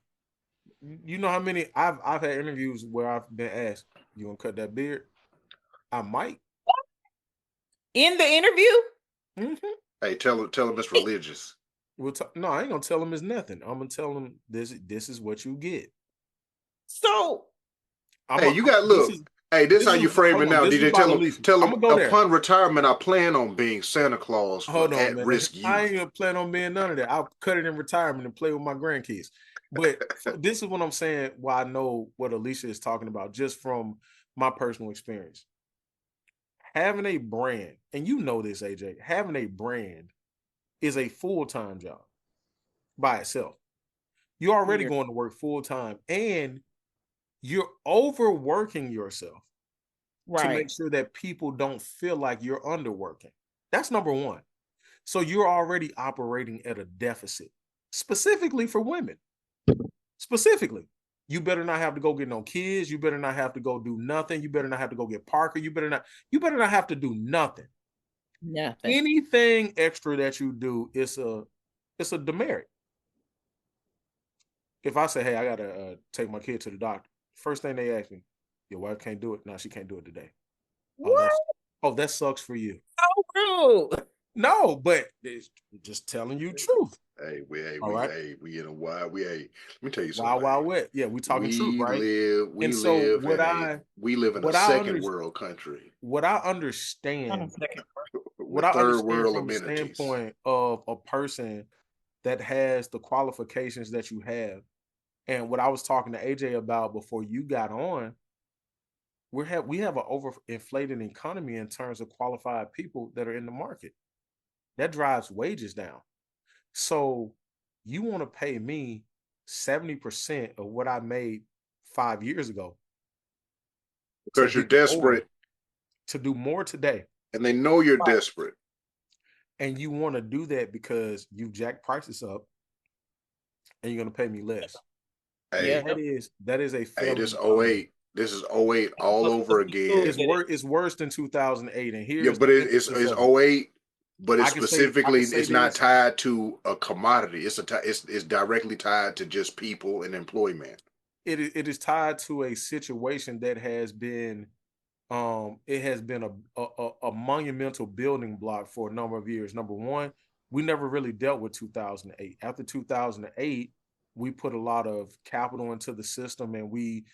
you know how many I've had interviews where I've been asked, "You gonna cut that beard?" I might. In the interview? Mm-hmm. Hey, tell him it's religious. No, I ain't gonna tell them it's nothing. I'm gonna tell them this is what you get. So I'm Hey, a, you got this look. is Hey, this how you frame it hold on. now, This is DJ. about Alicia. Tell I'm him gonna go there. upon retirement, I plan on being Santa Claus for Hold on, man. at-risk I ain't youth. gonna plan on being none of that. I'll cut it in retirement and play with my grandkids. But this is what I'm saying. Why I know what Alicia is talking about, just from my personal experience. Having a brand, and you know this, AJ, having a brand is a full-time job by itself. You're already yeah, going to work full-time, and you're overworking yourself to make right. sure that people don't feel like you're underworking. That's number one. So you're already operating at a deficit, specifically for women. Specifically, you better not have to go get no kids. You better not have to go do nothing. You better not have to go get Parker. You better not have to do nothing. Nothing. Anything extra that you do is a demerit. If I say, hey, I gotta take my kid to the doctor, first thing they ask me, your wife can't do it. No, she can't do it today. Oh, What? that sucks for you. So rude. No, but it's just telling you truth. All right. We in a wild, let me tell you something, Wild, man. wild wet. Yeah, we talking truth, right? And so We live in a what I second under, world country what I Hold on a understand, second. what with I third understand world from the amenities. standpoint of a person that has the qualifications that you have, and what I was talking to AJ about before you got on, we have an overinflated economy in terms of qualified people that are in the market. That drives wages down. So you want to pay me 70% of what I made 5 years ago to Because you're do more, desperate today. and they know you're Right. desperate. And you want to do that because you jack prices up and you're going to pay me less. Yeah. Hey, That is a hey, failing economy. this is '08 all over Look again. at it. It's worse than 2008. And Yeah, here's but the emphasis it's of it. '08, but it's I can specifically say it's not this. tied to a commodity. It's directly tied to just people and employment. It is tied to a situation that has been it has been a monumental building block for a number of years. Number one, we never really dealt with 2008. After 2008, we put a lot of capital into the system, and we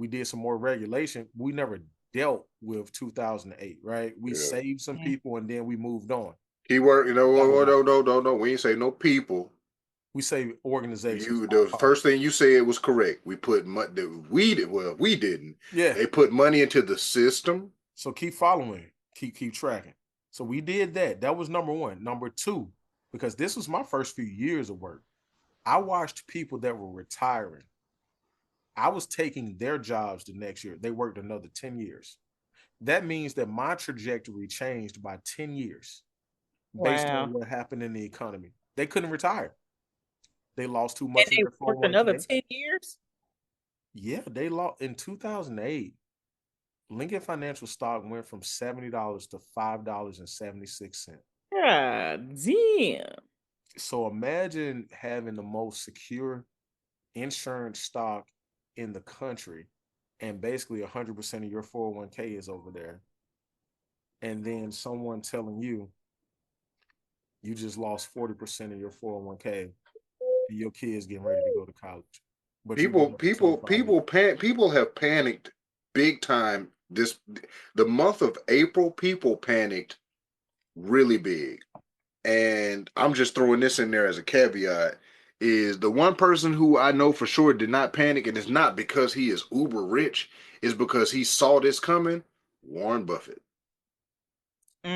did some more regulation. We never dealt with 2008, right? We Yeah. saved some Mm. people and then we moved on. Keyword, Got a lot. no. We ain't say no people. We saved organizations. You the first thing you said was correct. We put money. We didn't. Yeah. They put money into the system. So keep following, keep tracking. So we did that. That was number one. Number two, because this was my first few years of work, I watched people that were retiring. I was taking their jobs the next year. They worked another 10 years. That means that my trajectory changed by 10 years based on Wow. what happened in the economy. They couldn't retire. They lost too And much of they their worked another 401k. 10 years? Yeah, they lost in 2008. Lincoln Financial stock went from $70 to $5.76. God damn. So imagine having the most secure insurance stock in the country, and basically 100% of your 401k is over there. And then someone telling you you just lost 40% of your 401k and your kids getting ready to go to college, but you've People, been there for people, 25 years. people have panicked big time. The month of April, people panicked really big. And I'm just throwing this in there as a caveat, is the one person who I know for sure did not panic, and it's not because he is uber rich, is because he saw this coming. Warren Buffett.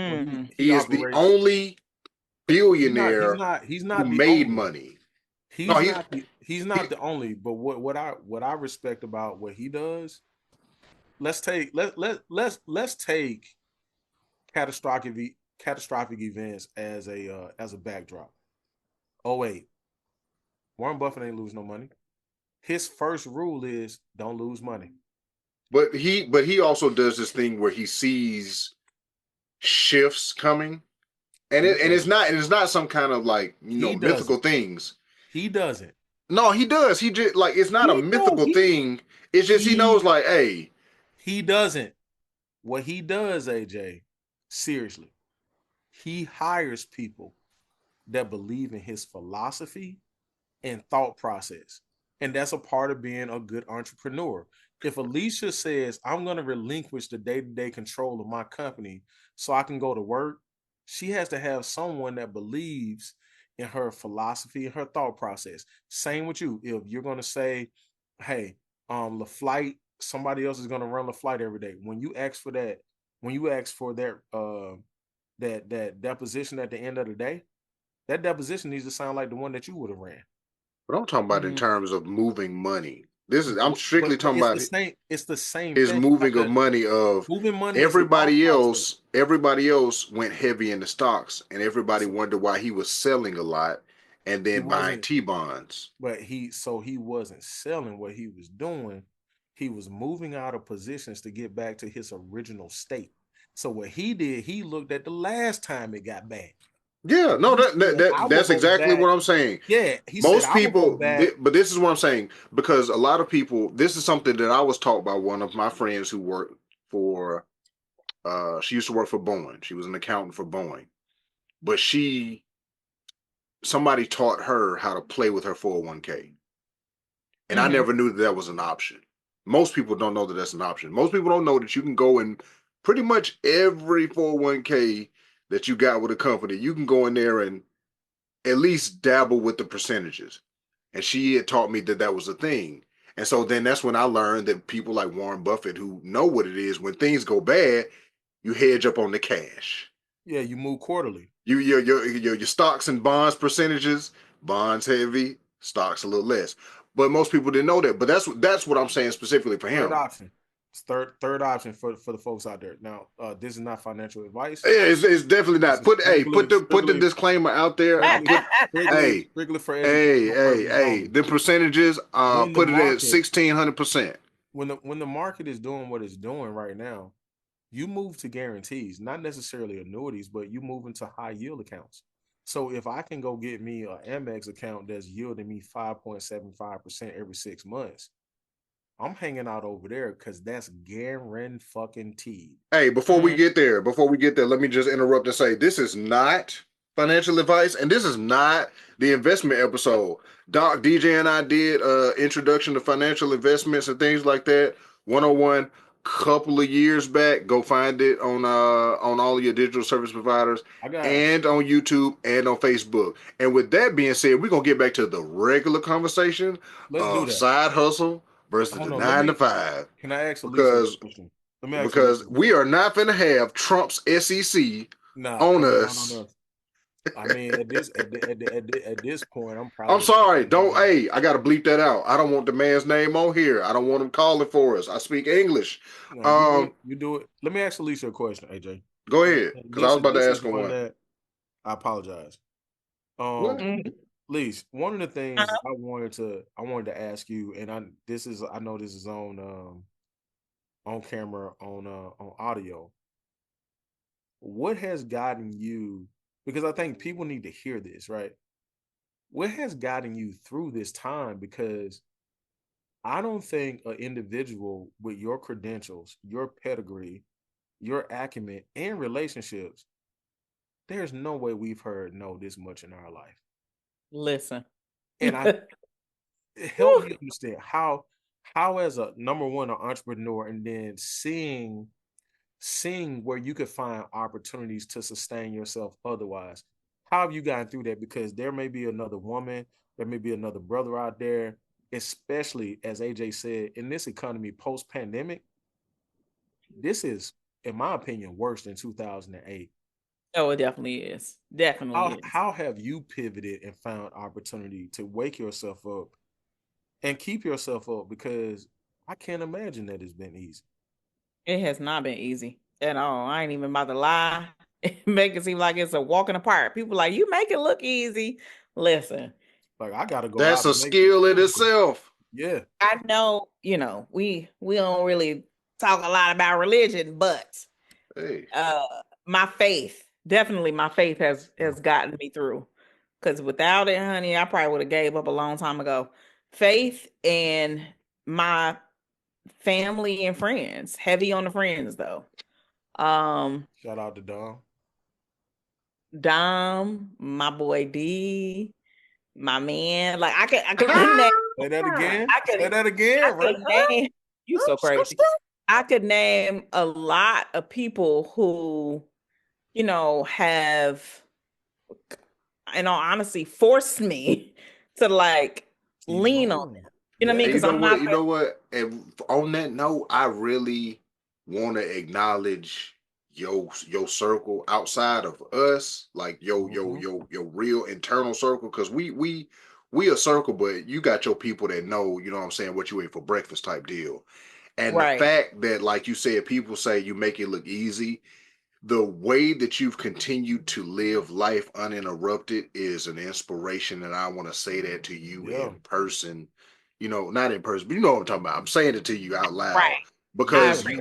Well, he Mm. he He is the operates. only He's not. He's billionaire not. He's who not the made only. money. No, He's not the. He's he not the only. But what I respect about what he does. Let's take catastrophic events as a backdrop. Oh wait, Warren Buffett ain't lose no money. His first rule is don't lose money. but he also does this thing where he sees shifts coming, and He doesn't. it's not some kind of like He mythical doesn't. things. He doesn't. No, he does. He just like it's not a He no. mythical thing. It's just he knows He like, hey, he doesn't. What he does, AJ, seriously, he hires people that believe in his philosophy and thought process. And that's a part of being a good entrepreneur. If Alicia says, I'm going to relinquish the day to day control of my company so I can go to work, she has to have someone that believes in her philosophy and her thought process. Same with you. If you're going to say, hey, the flight, somebody else is going to run the flight every day. When you ask for that, that deposition at the end of the day, that deposition needs to sound like the one that you would have ran. but I'm talking about in Mm. terms of moving money. I'm But strictly but talking it's about the same. It's the same his thing. Like moving of money of moving money is a thought process. everybody else went heavy into stocks, and everybody So wondered why he was selling a lot and he then buying wasn't, T-bonds. but he wasn't selling. What he was doing, he was moving out of positions to get back to his original state. So what he did, he looked at the last time it got bad, Yeah, and no, he said, "I will that's go exactly back." what I'm saying. Yeah, he said, Most "I will go people, back." but this is what I'm saying, because a lot of people, this is something that I was taught by one of my friends who worked for, she used to work for Boeing. She was an accountant for Boeing, but somebody taught her how to play with her 401k. And I Mm-hmm. never knew that that was an option. Most people don't know that that's an option. Most people don't know that you can go in pretty much every 401k that you got with a company. You can go in there and at least dabble with the percentages. And she had taught me that that was a thing. And so then that's when I learned that people like Warren Buffett, who know what it is, when things go bad, you hedge up on the cash. Yeah, you move quarterly. Your stocks and bonds percentages, bonds heavy, stocks a little less. But most people didn't know that. But that's what I'm saying specifically for Third him. option. It's third option for the folks out there. Now, this is not financial advice. Yeah, it's definitely This not. is Put the disclaimer out there. strictly, Hey, strictly for hey, educational hey, purposes hey. only. The percentages, When the put it at market 1,600%. when the market is doing what it's doing right now, you move to guarantees, not necessarily annuities, but you move into high yield accounts. So if I can go get me an Amex account that's yielding me 5.75% every 6 months, I'm hanging out over there because that's guaranteed. Hey, Mm. before we get there, let me just interrupt and say this is not financial advice, and this is not the investment episode. Doc DJ and I did introduction to financial investments and things like that. 101 couple of years back. Go find it on all of your digital service providers I got and on YouTube and on Facebook. And with that being said, we're gonna get back to the regular conversation Let's do of that. side hustle versus Hold the on. Let nine to me five Can I ask Alicia a because question? Let me ask Alicia because a we question. are not going to have Trump's SEC Nah, on put it down on us. us. I mean, at this point, I'm I'm probably sorry. Don't. Hey, I gotta bleep that out. I don't want the man's name on here. I don't want him calling for us. I speak English. no, you do it. You do it. Let me ask Alicia a question, AJ. Go And, ahead, and because I was about to this is ask him one one. that I apologize. What? Mhm. Lise, one of the things Uh-huh. I wanted to ask you, and I know this is on camera on audio. What has gotten you? Because I think people need to hear this, right? What has gotten you through this time? Because I don't think an individual with your credentials, your pedigree, your acumen, and relationships, there's no way we've heard no this much in our life. Listen. And I help me understand how as a number one an entrepreneur, and then seeing where you could find opportunities to sustain yourself otherwise. How have you gotten through that? Because there may be another woman, there may be another brother out there, especially as AJ said, in this economy post pandemic, this is, in my opinion, worse than 2008. Oh, it definitely is. Definitely is. How have you pivoted and found opportunity to wake yourself up and keep yourself up? Because I can't imagine that it's been easy. It has not been easy at all. I ain't even about to lie. Make it seem like it's a walk in the park. People like, you make it look easy. Listen, Like I got to go That's out a and make it skill in physical. itself. Yeah, I know, we don't really talk a lot about religion, but Hey, uh my faith, definitely my faith yeah. has gotten me through. Because without it, honey, I probably would have gave up a long time ago. Faith and my family and friends, heavy on the friends though. Um, Shout out to Dom. Dom, my boy D, my man. Like I could name Say that again. I could Say that I again. Right could now. name you so crazy. I could name a lot of people who, have in all honesty forced me to like Keep lean on going. them. You know what I Yeah. mean? and you Because know I'm what? not You know what? And on that note, I really want to acknowledge your circle outside of us, like Mm-hmm. your real internal circle, because we a circle, but you got your people that know, you know what I'm saying, what you ate for breakfast type deal. And the right. fact that, like you said, people say you make it look easy, the way that you've continued to live life uninterrupted is an inspiration, and I want to say that to you Yeah. in person. Not in person, but you know what I'm talking about. I'm saying it to you out loud Right. I Yeah. because agree.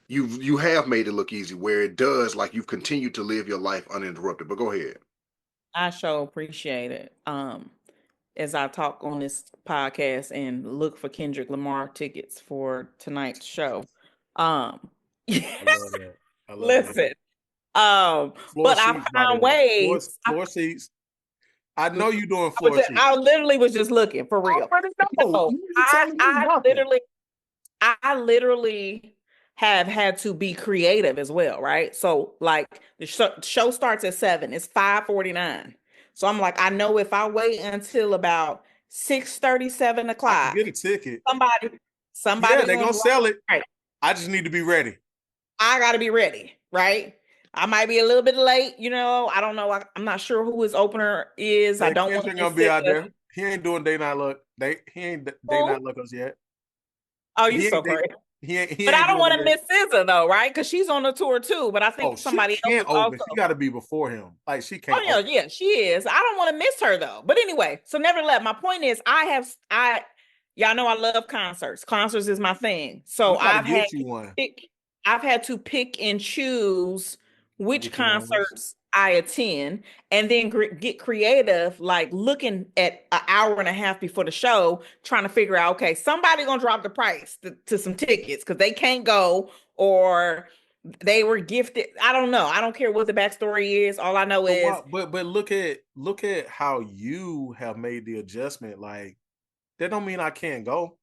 you have made it look easy, where it does, like, you've continued to live your life uninterrupted. But go ahead. I sure appreciate it. As I talk on this podcast and look for Kendrick Lamar tickets for tonight's show. Um, I love that. I love that. listen, Floor but I seats, by the found way. ways. Floor seats. I know you're doing I was floor just, seats. I literally was just looking for I real. already know. No, You telling me nothing. I literally have had to be creative as well, right? So like the show starts at 7, it's 5:49. So I'm like, I know if I wait until about 6:30, seven I can get o'clock, a ticket. somebody Yeah, somebody they're gonna gonna drop. sell it. Right. I just need to be ready. I gotta be ready, right? I might be a little bit late, I don't know. I'm not sure who his opener is. I Yeah, don't want to Kendrick miss gonna be out it. there. He ain't doing day night luck. He ain't day Who? night luck us yet. Oh, you He so ain't day, crazy. he But I ain't don't doing want it to yet. miss SZA though, right? Because she's on the tour too. But I Oh, think she somebody else can't is open. also. She got to be before him. Like she Oh can't yeah, open. yeah, she is. I don't want to miss her though. But anyway, so nevertheless, my point is, y'all know I love concerts. Concerts is my thing. So We got to get you one. I've had to pick and choose which Which ones? concerts I attend, and then get creative, like looking at an hour and a half before the show, trying to figure out, okay, somebody gonna drop the price to some tickets because they can't go, or they were gifted. I don't know. I don't care what the backstory is. All I know But is what? But look at how you have made the adjustment. Like that don't mean I can't go.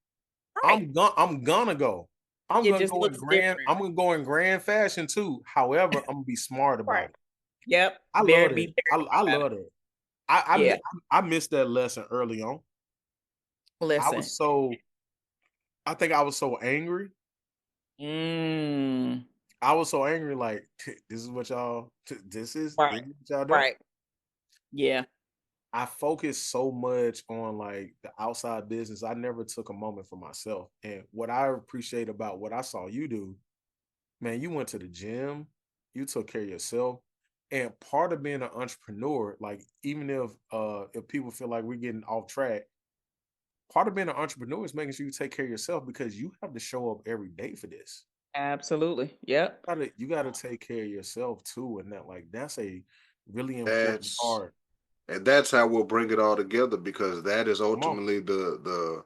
right. I'm gonna go. I'm It gonna just go in looks grand. different. I'm gonna go in grand fashion too. However, I'm gonna be smart Right. about it. Yep. I love Very be that. very I about it. love that. I I Yeah. mi- I missed that lesson early on. I Listen. was so I think I was so angry. Mm. I was so angry. Like, this is what y'all. This is Right. what y'all do. Right. Yeah. I focused so much on like the outside business. I never took a moment for myself. And what I appreciate about what I saw you do, man, you went to the gym, you took care of yourself. And part of being an entrepreneur, like even if people feel like we're getting off track, part of being an entrepreneur is making sure you take care of yourself because you have to show up every day for this. Absolutely. Yep. You gotta take care of yourself too. And that's a really important That's part. and that's how we'll bring it all together, because that is Come on. ultimately the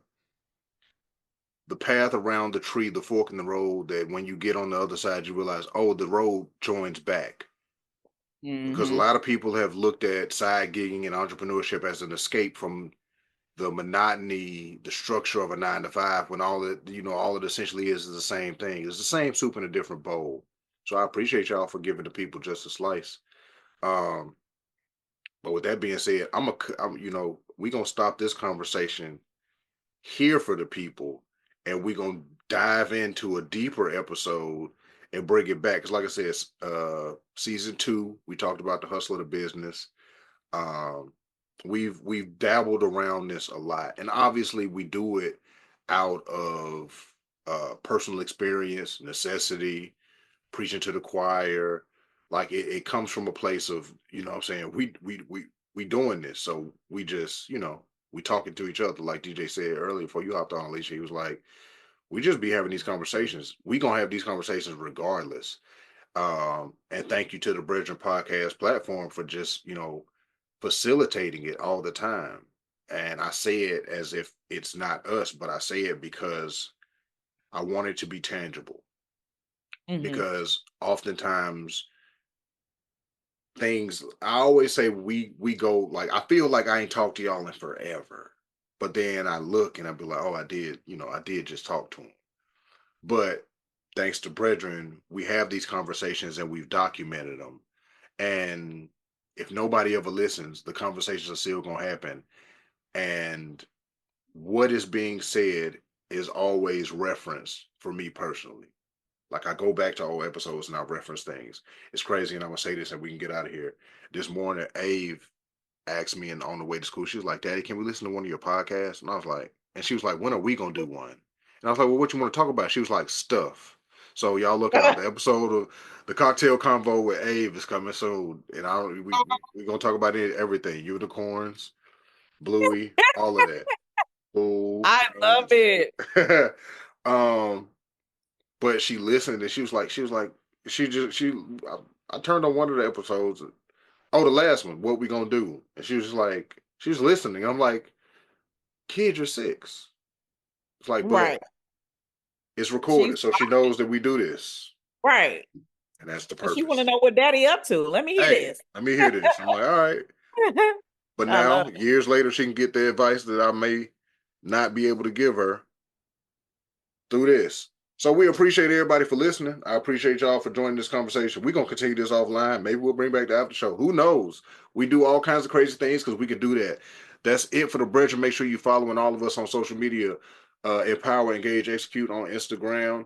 path around the tree, the fork in the road, that when you get on the other side, you realize, oh, the road joins back. Because a Mm-hmm. lot of people have looked at side gigging and entrepreneurship as an escape from the monotony, the structure of a 9 to 5, when all it essentially is the same thing. It's the same soup in a different bowl. So I appreciate y'all for giving the people just a slice. Um, but with that being said, we gonna stop this conversation here for the people, and we're gonna dive into a deeper episode and bring it back. Because like I said, season 2, we talked about the hustle of the business. Um, we've dabbled around this a lot, and obviously we do it out of personal experience, necessity, preaching to the choir. Like it comes from a place of, what I'm saying, we doing this, so we just, we talking to each other. Like DJ said earlier before you hopped on, Alicia, he was like, we just be having these conversations. We gonna have these conversations regardless. And thank you to the Bridge and Podcast platform for just, facilitating it all the time. And I say it as if it's not us, but I say it because I want it to be tangible. Mm-hmm. Because oftentimes things, I always say, we go, like, I feel like I ain't talked to y'all in forever. But then I look and I be like, oh, I did just talk to him. But thanks to Brethren, we have these conversations and we've documented them. And if nobody ever listens, the conversations are still gonna happen. And what is being said is always referenced for me personally. Like I go back to old episodes and I reference things. It's crazy, and I'm gonna say this and we can get out of here. This morning, Ave asked me, and on the way to school, she was like, "Daddy, can we listen to one of your podcasts?" And I was like, and she was like, "When are we gonna do one?" And I was like, "Well, what you want to talk about?" She was like, "Stuff." So y'all look out. The episode of the cocktail convo with Ave is coming soon, and we gonna talk about everything: unicorns, Bluey, all of that. Bull, I love it. um, but she listened and she I turned on one of the episodes. Oh, the last one, what we gonna do? And she was just like, she was listening. I'm like, kids are 6. It's like, but Right. it's She's recorded, so she knows that we do this, right. and that's the And she want to purpose. know what daddy up to. Let me hear Hey, this. let me hear this. I'm like, all right. But I love now, years later, she can get the advice that I may not be able to give her through this. So we appreciate everybody for listening. I appreciate y'all for joining this conversation. We're gonna continue this offline. Maybe we'll bring back the after show. Who knows? We do all kinds of crazy things because we can do that. That's it for the bridge. And make sure you're following all of us on social media. Empower, Engage, Execute on Instagram.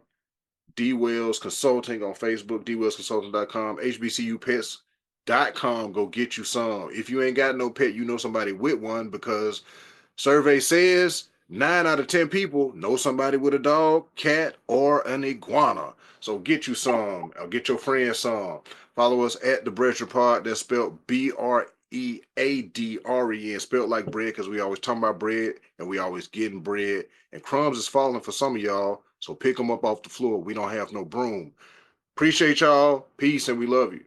D Wells Consulting on Facebook, dwellsconsulting.com, hbcupets.com. Go get you some. If you ain't got no pet, you know somebody with one, because survey says 9 out of 10 people know somebody with a dog, cat, or an iguana. So get you some, or get your friends some. Follow us at the Bread Pod. That's spelled Breadren, spelled like bread, because we always talking about bread and we always getting bread. And crumbs is falling for some of y'all, so pick them up off the floor. We don't have no broom. Appreciate y'all. Peace, and we love you.